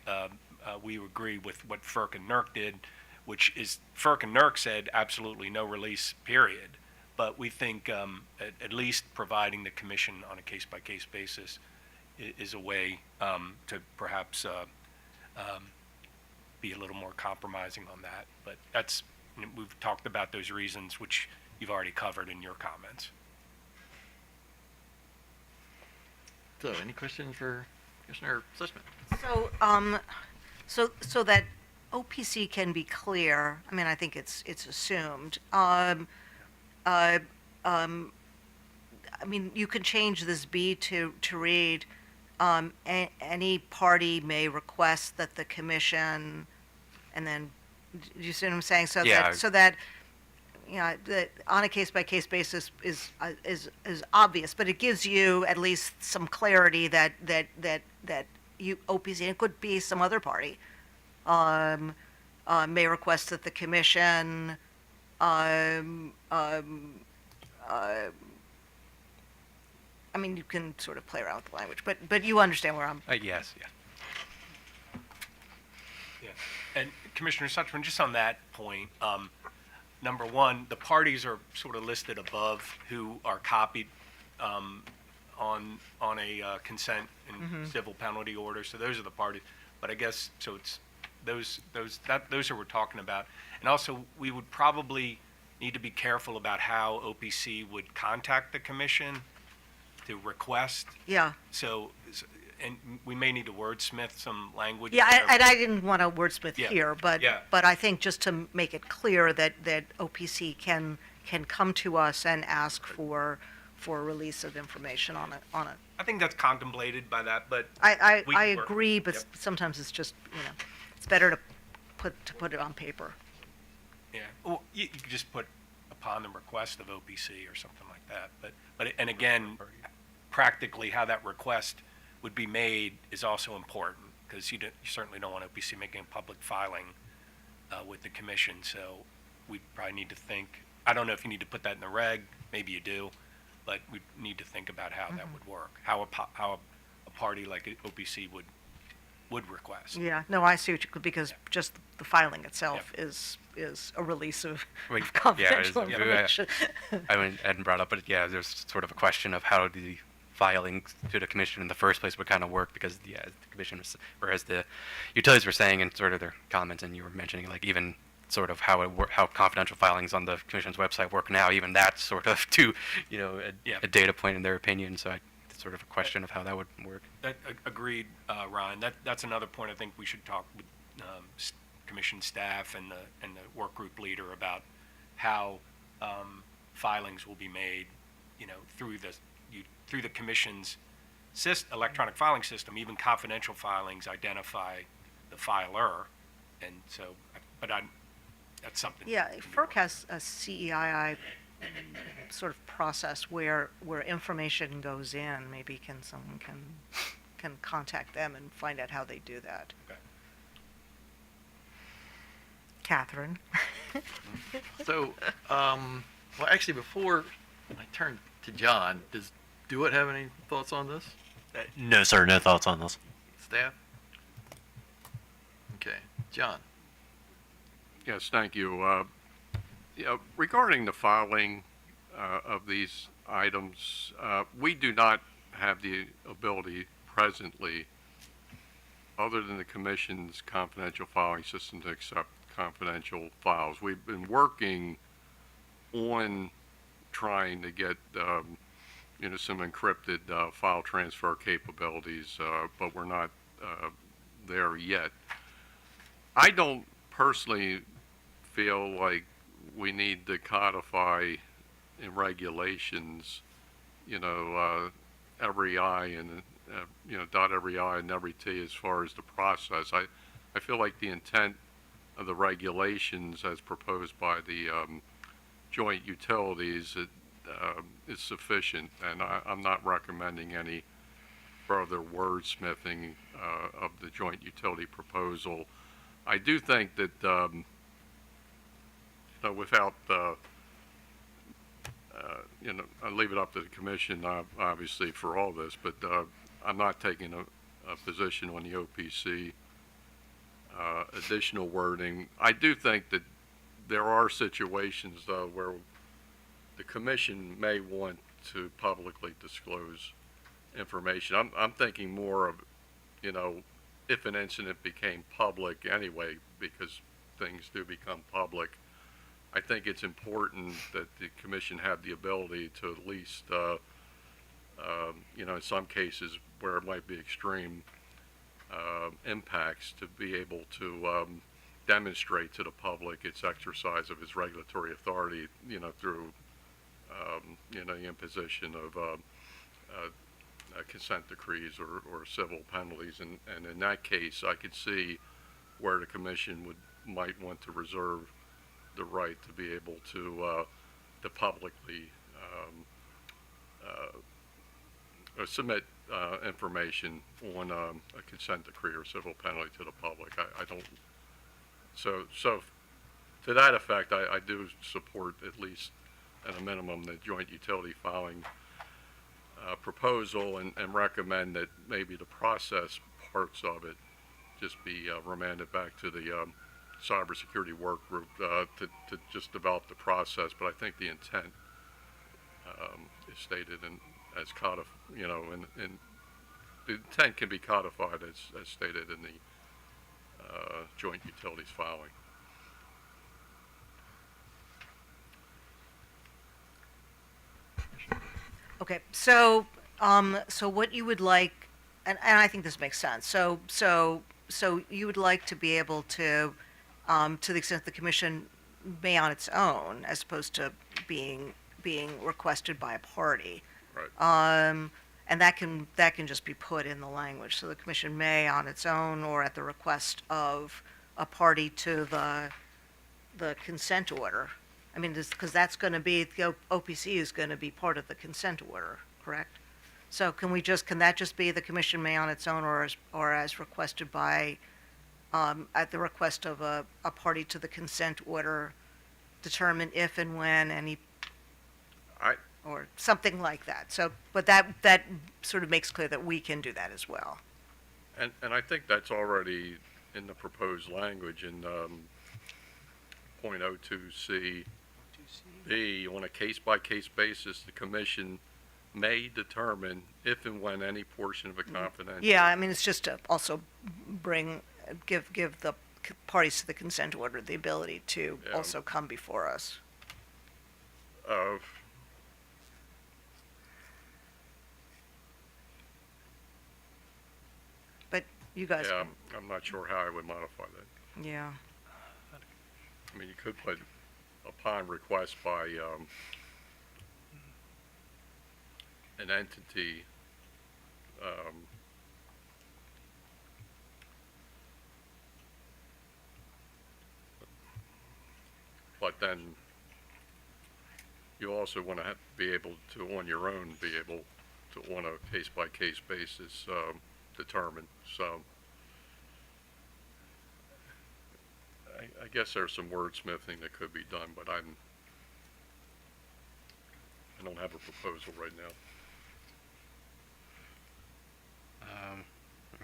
we agree with what FERC and NERC did, which is FERC and NERC said absolutely no release, period. But we think at least providing the commission on a case-by-case basis is a way to perhaps be a little more compromising on that. But that's, we've talked about those reasons, which you've already covered in your comments. So, any questions for Commissioner Suchman? So that OPC can be clear, I mean, I think it's assumed. I mean, you can change this B to read, any party may request that the commission, and then, do you see what I'm saying? So Yeah. that, you know, that on a case-by-case basis is obvious, but it gives you at least some clarity that you, OPC, and it could be some other party, may request that the commission, I mean, you can sort of play around with the language, but you understand where I'm. Yes, yeah. Yeah, and Commissioner Suchman, just on that point, number one, the parties are sort of listed above who are copied on a consent and civil penalty order. So those are the parties. But I guess so. It's those who we're talking about, and also we would probably need to be careful about how OPC would contact the commission to request. Yeah. So, and we may need to wordsmith some language. Yeah, there. and I didn't want to wordsmith Yeah, here, but yeah. but I think just to make it clear that OPC can come to us and ask for release of information on it. I think that's contemplated by that, but I We work. agree, but Yep. sometimes it's just, you know, it's better to put it on paper. yeah, well, you could just put upon the request of OPC or something like that. But and again, practically how that request would be made is also important, because you certainly don't want OPC making a public filing with the commission. So we probably need to think. I don't know if you need to put that in the reg. Maybe you do, but we need to think about how that would work. How a party like OPC would request. Yeah, no, I see what you could, because just the filing itself is a release of Well, confidential yeah, information. I hadn't brought up, but yeah, there's sort of a question of how the filing to the commission in the first place would kind of work, because the commission was, or as the utilities were saying in sort of their comments, and you were mentioning, like, even sort of how confidential filings on the commission's website work now, even that's sort of a data point in their opinion. So it's sort of a question of how that would work. Agreed, Ryan. That's another point I think we should talk with commission staff and the work group leader about how filings will be made, through the commission's electronic filing system. Even confidential filings identify the filer, and so, but that's something. Yeah, that can be FERC has a CEII sort of process where information goes in. Maybe someone can contact them and find out how they do that. Okay. Catherine? So, well, actually, before I turn to John, does DeWitt have any thoughts on this? No, sir, no thoughts on this. Staff? Okay, John. Yes, thank you. Regarding the filing of these items, we do not have the ability presently, other than the Commission's confidential filing system, to accept confidential files. We've been working on trying to get some encrypted file transfer capabilities, but we're not there yet. I don't personally feel like we need to codify in regulations, every I and, dot every I and every T as far as the process. I feel like the intent of the regulations as proposed by the joint utilities is sufficient, and I'm not recommending any further wordsmithing of the joint utility proposal. I do think that without I leave it up to the Commission, obviously, for all this, but I'm not taking a position on the OPC additional wording. I do think that there are situations, though, where the Commission may want to publicly disclose information. I'm thinking more of, if an incident became public anyway, because things do become public, I think it's important that the Commission have the ability to at least, in some cases where it might be extreme impacts, to be able to demonstrate to the public its exercise of its regulatory authority, through, the imposition of consent decrees or civil penalties. And in that case, I could see where the Commission might want to reserve the right to be able to publicly submit information on a consent decree or civil penalty to the public. I don't. So to that effect, I do support, at least at a minimum, the joint utility filing proposal, and recommend that maybe the process parts of it just be remanded back to the cybersecurity work group to just develop the process. But I think the intent is stated as and the intent can be codified as stated in the joint utilities filing. Okay, so what you would like, and I think this makes sense. So you would like to be able to the extent the Commission may on its own, as opposed to being requested by a party. Right. And that can just be put in the language. So the Commission may on its own, or at the request of a party to the consent order. I mean, because that's going to be, the OPC is going to be part of the consent order, correct? So can that just be the Commission may on its own, or as requested by, at the request of a party to the consent order, determine if and when any, or something like that. So, but that sort of makes clear that we can do that as well. And I think that's already in the proposed language in .02C. On a case-by-case basis, the Commission may determine if and when any portion of a confidential. Yeah, I mean, it's just to also give the parties to the consent order the ability to also come before us. But you guys. Yeah, I'm not sure how I would modify that. Yeah. I mean, you could put upon request by an entity. but then you also want to be able to, on your own, be able to, on a case-by-case basis, determine. So I guess there's some wordsmithing that could be done, but I don't have a proposal right now.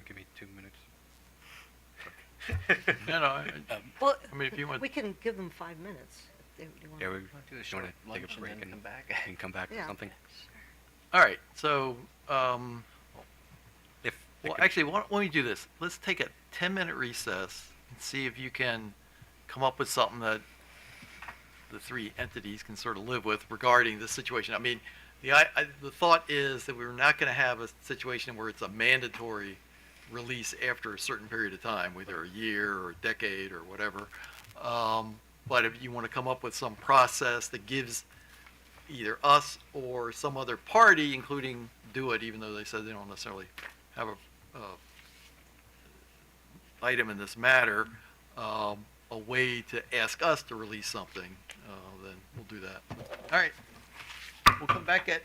Give me 2 minutes. No, no, Well, I mean, if you want, we can give them 5 minutes. If they want. Yeah, we Do a you short want to take lunch a and break then come back. and come back Yeah. with something. all right, so, If the well, commission- actually, why don't we do this? Let's take a 10-minute recess and see if you can come up with something that the three entities can sort of live with regarding this situation. I mean, the thought is that we're not going to have a situation where it's a mandatory release after a certain period of time, whether a year or a decade or whatever. But if you want to come up with some process that gives either us or some other party, including DoIT, even though they said they don't necessarily have a item in this matter, a way to ask us to release something, then we'll do that. All right, we'll come back at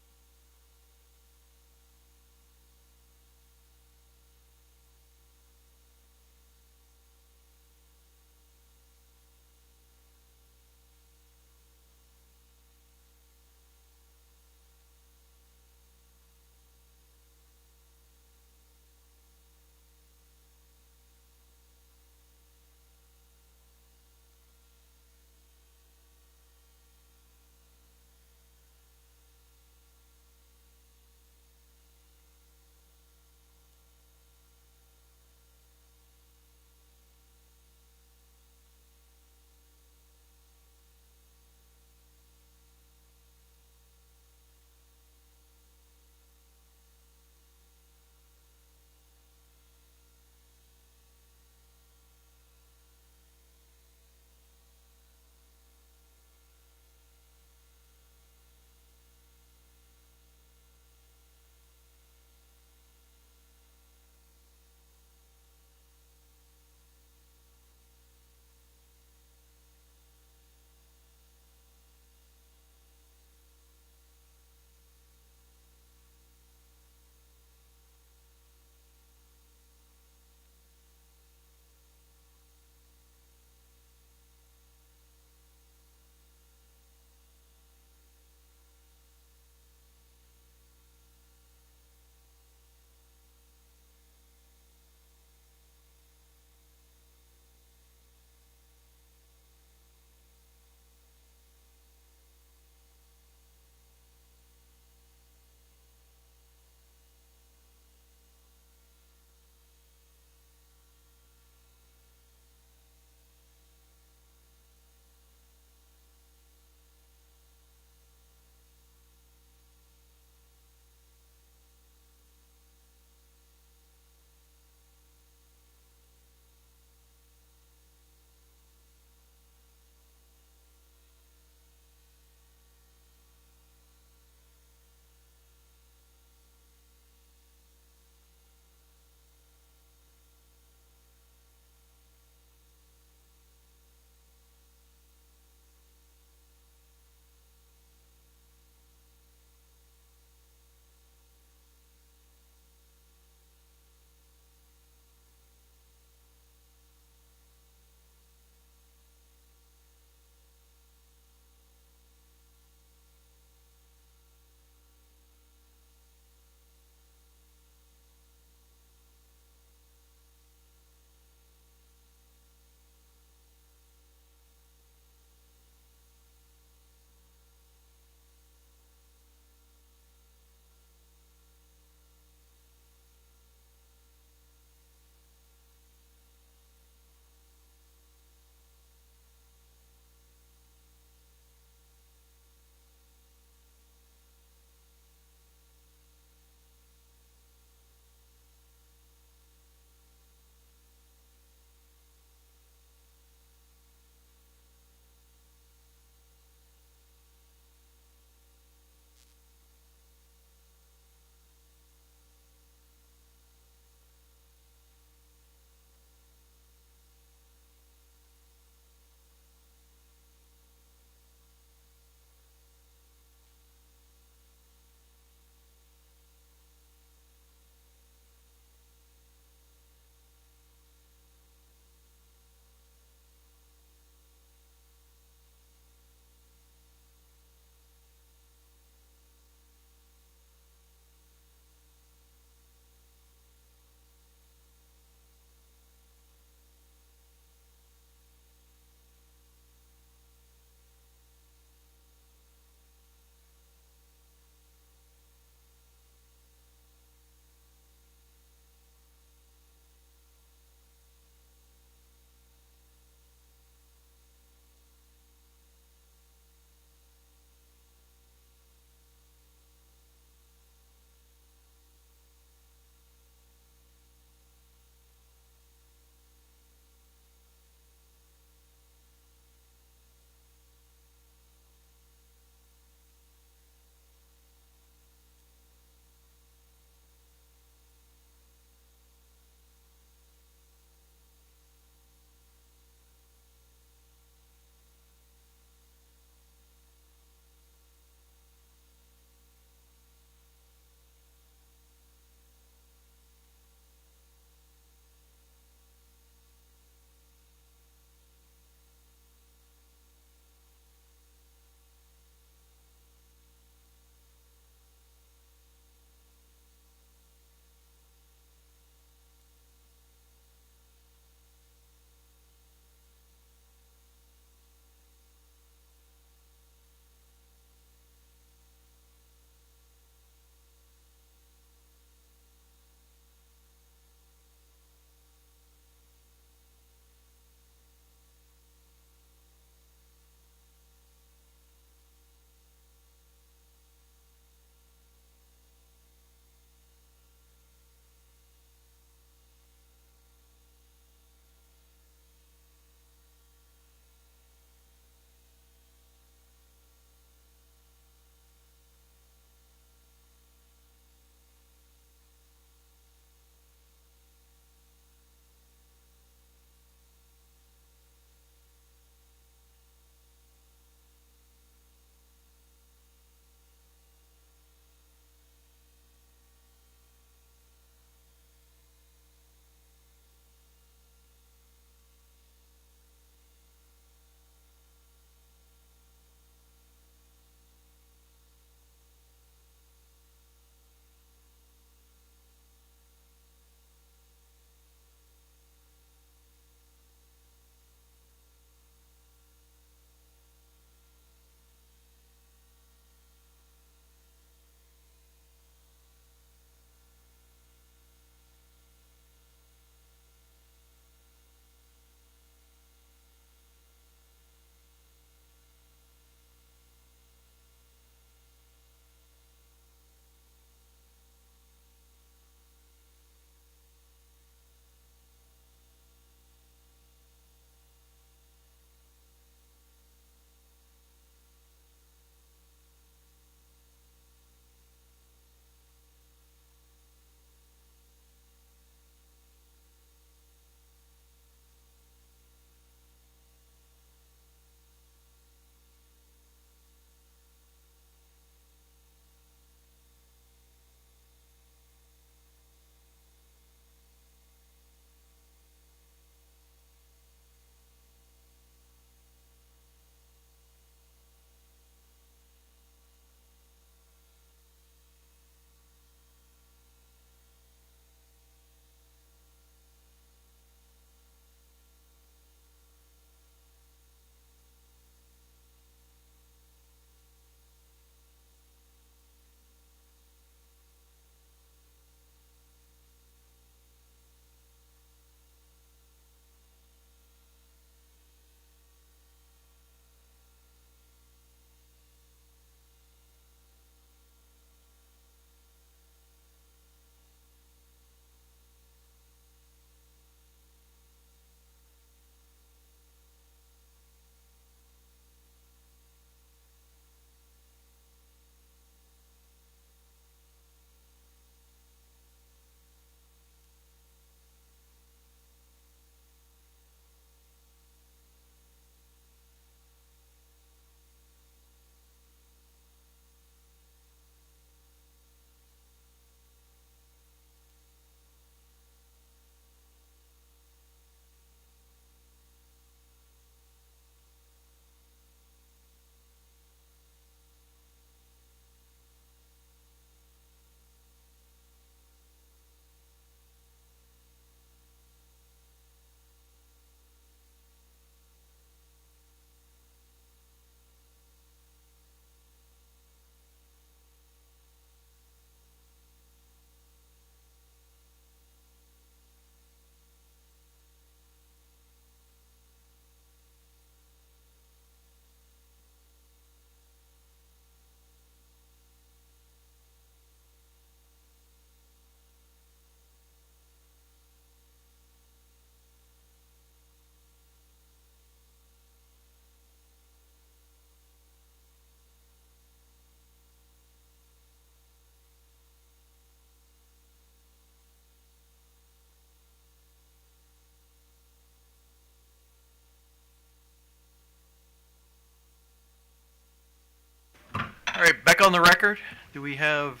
back on the record. Do we have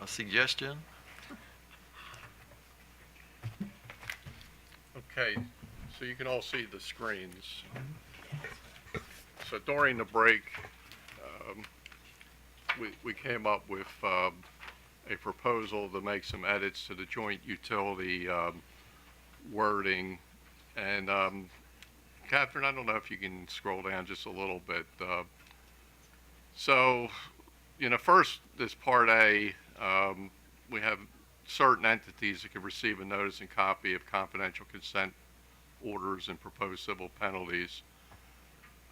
a suggestion? Okay, so you can all see the screens. So during the break, we came up with a proposal to make some edits to the joint utility wording. And Catherine, I don't know if you can scroll down just a little bit. So, first, this Part A, we have certain entities that can receive a notice and copy of confidential consent orders and proposed civil penalties.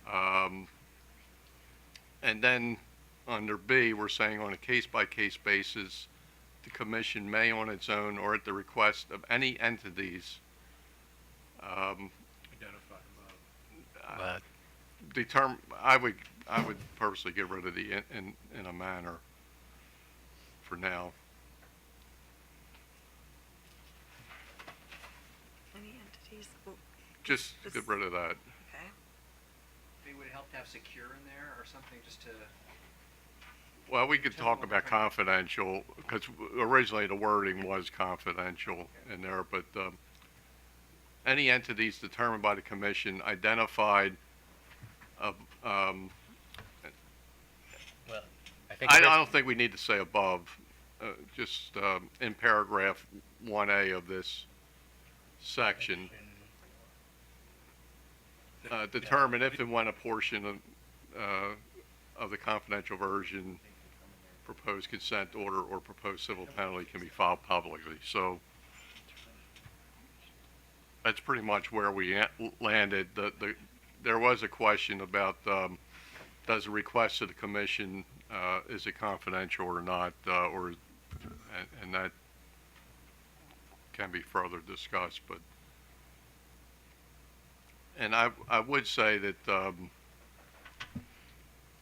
And then under B, we're saying on a case-by-case basis, the commission may on its own or at the request of any entities determine, I would personally get rid of the in a manner for now. Any entities? Well, Just get rid of that. okay. Maybe would it help to have secure in there or something just to? Well, we could talk about confidential, because originally the wording was confidential in there, but any entities determined by the commission identified of, Well, I think I don't think we need to say above, just in paragraph 1A of this section, determine if and when a portion of the confidential version, proposed consent order, or proposed civil penalty can be filed publicly. So that's pretty much where we landed. There was a question about does a request to the commission, is it confidential or not, and that can be further discussed. But and I would say that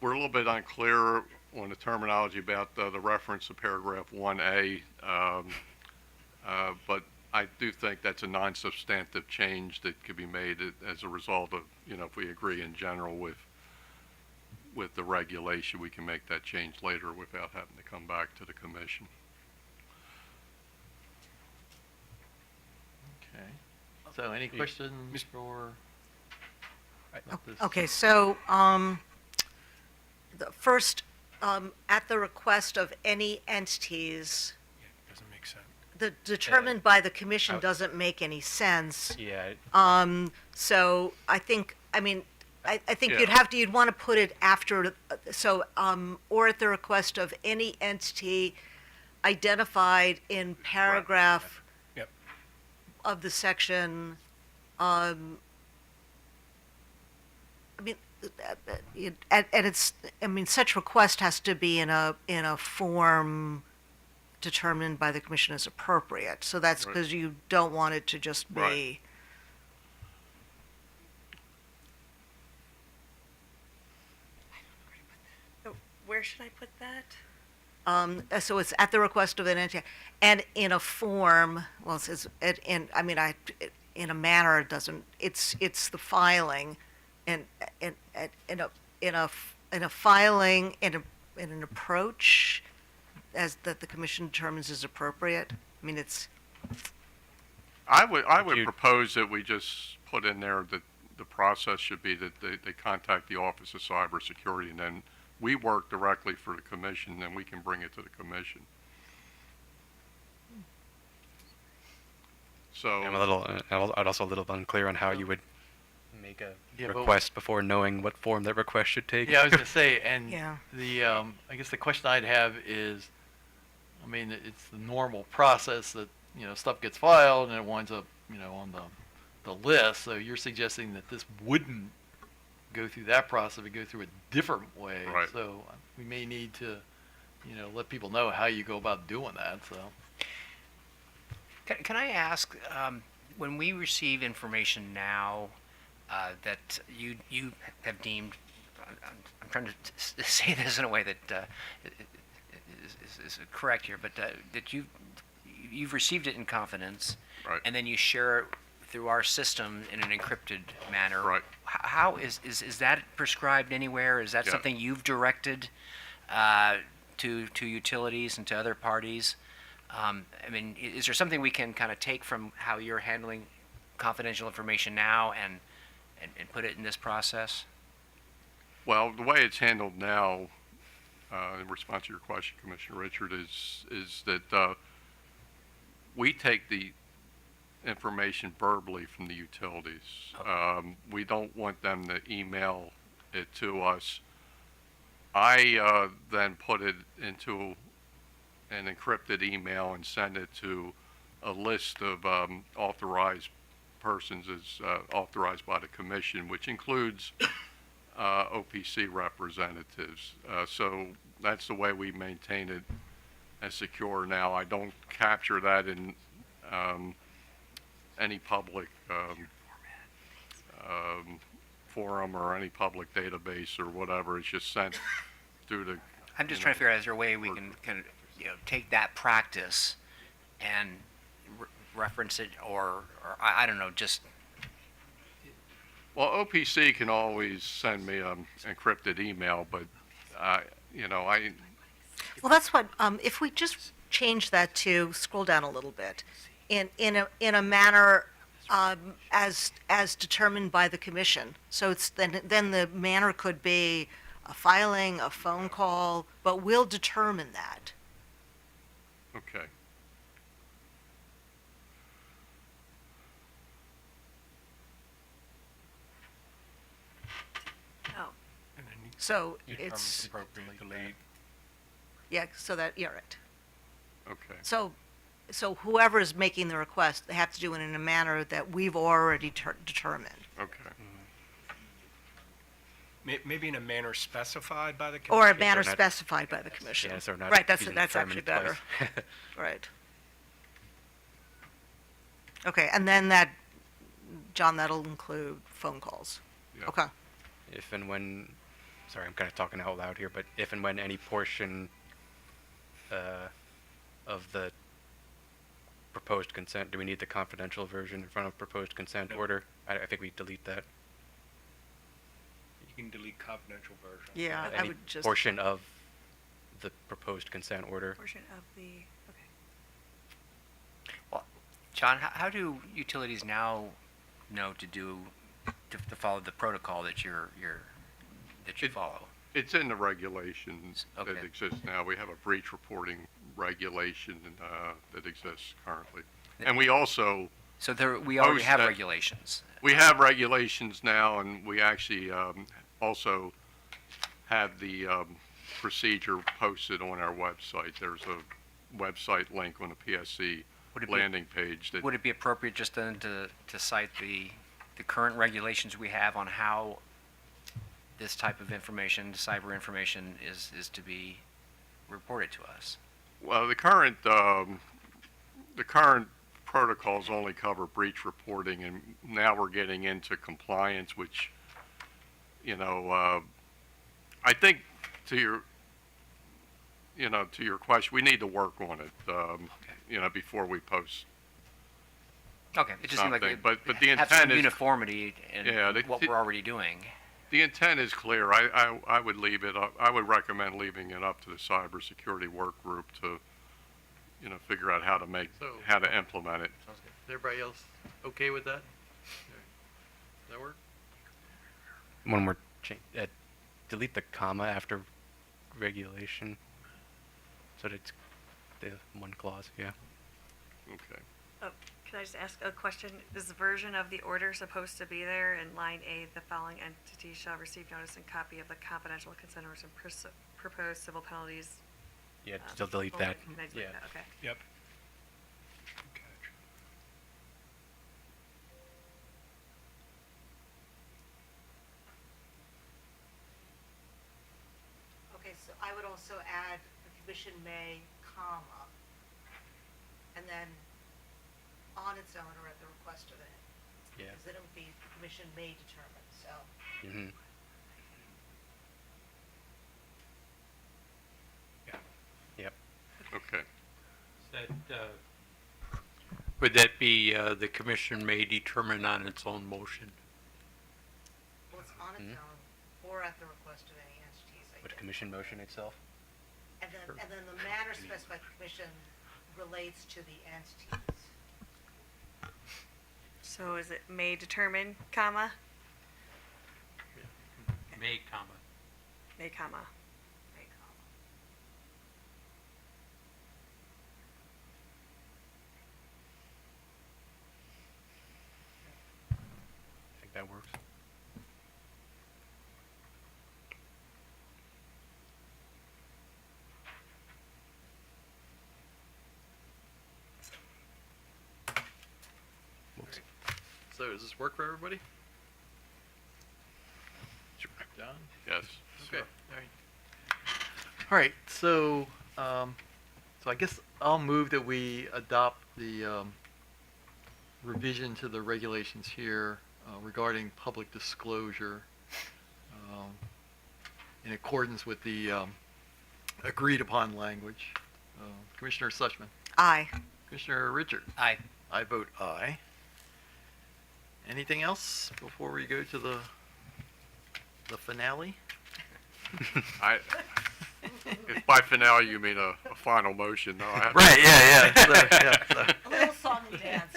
we're a little bit unclear on the terminology about the reference to paragraph 1A, but I do think that's a non-substantive change that could be made as a result of, if we agree in general with the regulation, we can make that change later without having to come back to the commission. Okay. So any questions for? about this? Okay, so, the first, at the request of any entities, Doesn't make sense. the determined by the commission doesn't make any sense. Yeah, So I think, I think Yeah. you'd want to put it after, so, or at the request of any entity identified in paragraph Yep. of the section, and it's, such request has to be in a form determined by the commission as appropriate. So that's Right. because you don't want it to just be. Right. Where should I put that? So it's at the request of an entity, and in a form, well, it says, in a manner, it doesn't, it's the filing, and in a filing, in an approach, as that the commission determines is appropriate. It's, I would you- propose that we just put in there that the process should be that they contact the Office of Cybersecurity, and then we work directly for the commission, then we can bring it to the commission. So, I'm also a little unclear on how you would make a Yeah, but- request before knowing what form that request should take. Yeah, I was gonna say, and Yeah. I guess the question I'd have is, it's the normal process that, stuff gets filed and it winds up, on the list. So you're suggesting that this wouldn't go through that process, it would go through a different way. Right. So we may need to, let people know how you go about doing that, so. Can I ask, when we receive information now that you have deemed, I'm trying to say this in a way that is correct here, but that you've received it in confidence, Right. and then you share it through our system in an encrypted manner. Right. How is that prescribed anywhere? Is that Yeah. something you've directed to utilities and to other parties? I mean, is there something we can kind of take from how you're handling confidential information now and put it in this process? Well, the way it's handled now, in response to your question, Commissioner Richard, is that we take the information verbally from the utilities. Okay. We don't want them to email it to us. I then put it into an encrypted email and send it to a list of authorized persons as authorized by the commission, which includes OPC representatives. So that's the way we maintain it as secure now. I don't capture that in any public forum or any public database or whatever. It's just sent through the. I'm just trying to figure out, is there a way we can kind of, take that practice and reference it, or I don't know, just. Well, OPC can always send me an encrypted email, but Well, that's what, if we just change that to, scroll down a little bit, in a manner as determined by the commission. So it's, then the manner could be a filing, a phone call, but we'll determine that. Okay. Oh, So Determine it's, appropriately delete. yeah, so that, you're right. Okay. So whoever is making the request, they have to do it in a manner that we've already determined. Okay. Maybe in a manner specified by the Or a commission. manner not- specified by the commission. Yeah, so not Right, that's using actually determined better. twice. Right. Okay, and then that, John, that'll include phone calls. Yeah. Okay. If and when, sorry, I'm kind of talking out loud here, but if and when any portion of the proposed consent, do we need the confidential version in front of proposed consent No. order? I think we delete that. You can delete confidential version. Yeah, I Any would just. portion of the proposed consent order. portion of the, okay. Well, John, how do utilities now know to follow the protocol that you It- follow? It's in the regulations that Okay. exist now. We have a breach reporting regulation that exists currently. And we also, So we already Post have that- regulations. we have regulations now, and we actually also have the procedure posted on our website. There's a website link on the PSC Would it be- landing page that, Would it be appropriate just then to cite the current regulations we have on how this type of information, cyber information, is to be reported to us? well, the current protocols only cover breach reporting, and now we're getting into compliance, which, I think to your question, we need to work on it, before we post. Okay, it just seemed like Something, it but the have some intent is- uniformity in Yeah, what we're already doing. The intent is clear. I would leave it up, I would recommend leaving it up to the cybersecurity work group to, figure out how to implement it. Sounds good. Is everybody else okay with that? Does that work? One more change. Delete the comma after regulation. So that it's the one clause. Yeah. Okay. Oh, can I just ask a question? Is the version of the order supposed to be there in line A, the following entity shall receive notice and copy of the confidential consent orders and proposed civil penalties? Yeah. Still delete that. Can I delete that? Okay. Yep. Okay, so I would also add the commission may, comma, and then on its own or at the request of it. Yeah. Because then it would be the commission may determine, so. Mm-hmm. Yeah. Yep. Okay. Would that be, the commission may determine on its own motion? Well, it's on its own or at the request of any entities, I Would guess. commission motion itself? And then the manner specified commission relates to the entities. So is it may determine, comma, May, comma. may, comma? I think that works. Whoops. So does this work for everybody? John? Yes. Okay. All right. So, so I guess I'll move that we adopt the revision to the regulations here regarding public disclosure in accordance with the agreed upon language. Commissioner Sussman. Aye. Commissioner Richard. Aye. I vote aye. Anything else before we go to the finale? If by finale you mean a final motion, no, I have. Right. Yeah. A little song and dance.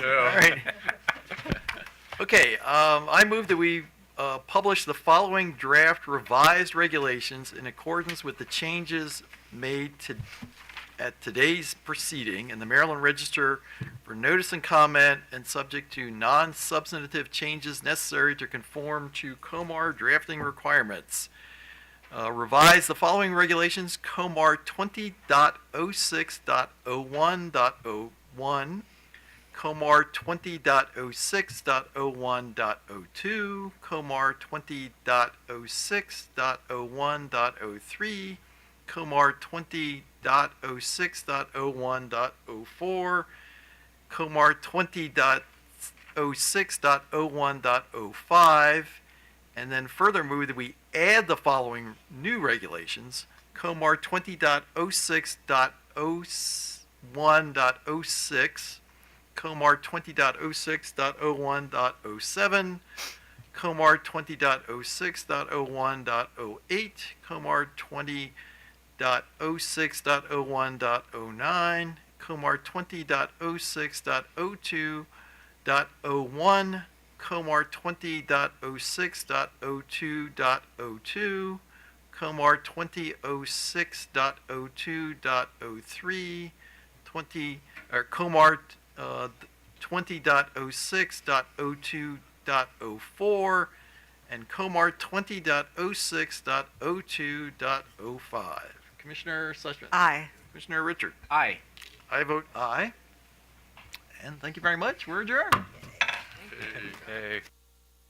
All right. Okay. I move that we publish the following draft revised regulations in accordance with the changes made at today's proceeding in the Maryland Register for notice and comment and subject to non-substantive changes necessary to conform to COMAR drafting requirements. Revise the following regulations: COMAR 20.06.01.01, COMAR 20.06.01.02, COMAR 20.06.01.03, COMAR 20.06.01.04, COMAR 20.06.01.05, and then further move that we add the following new regulations: COMAR 20.06.01.06, COMAR 20.06.01.07, COMAR 20.06.01.08, COMAR 20.06.01.09, COMAR 20.06.02.01, COMAR 20.06.02.02, COMAR 20.06.02.03, COMAR 20.06.02.04, and COMAR 20.06.02.05. Commissioner Sussman. Aye. Commissioner Richard. Aye. I vote aye. And thank you very much. We're adjourned. Hey. Hey.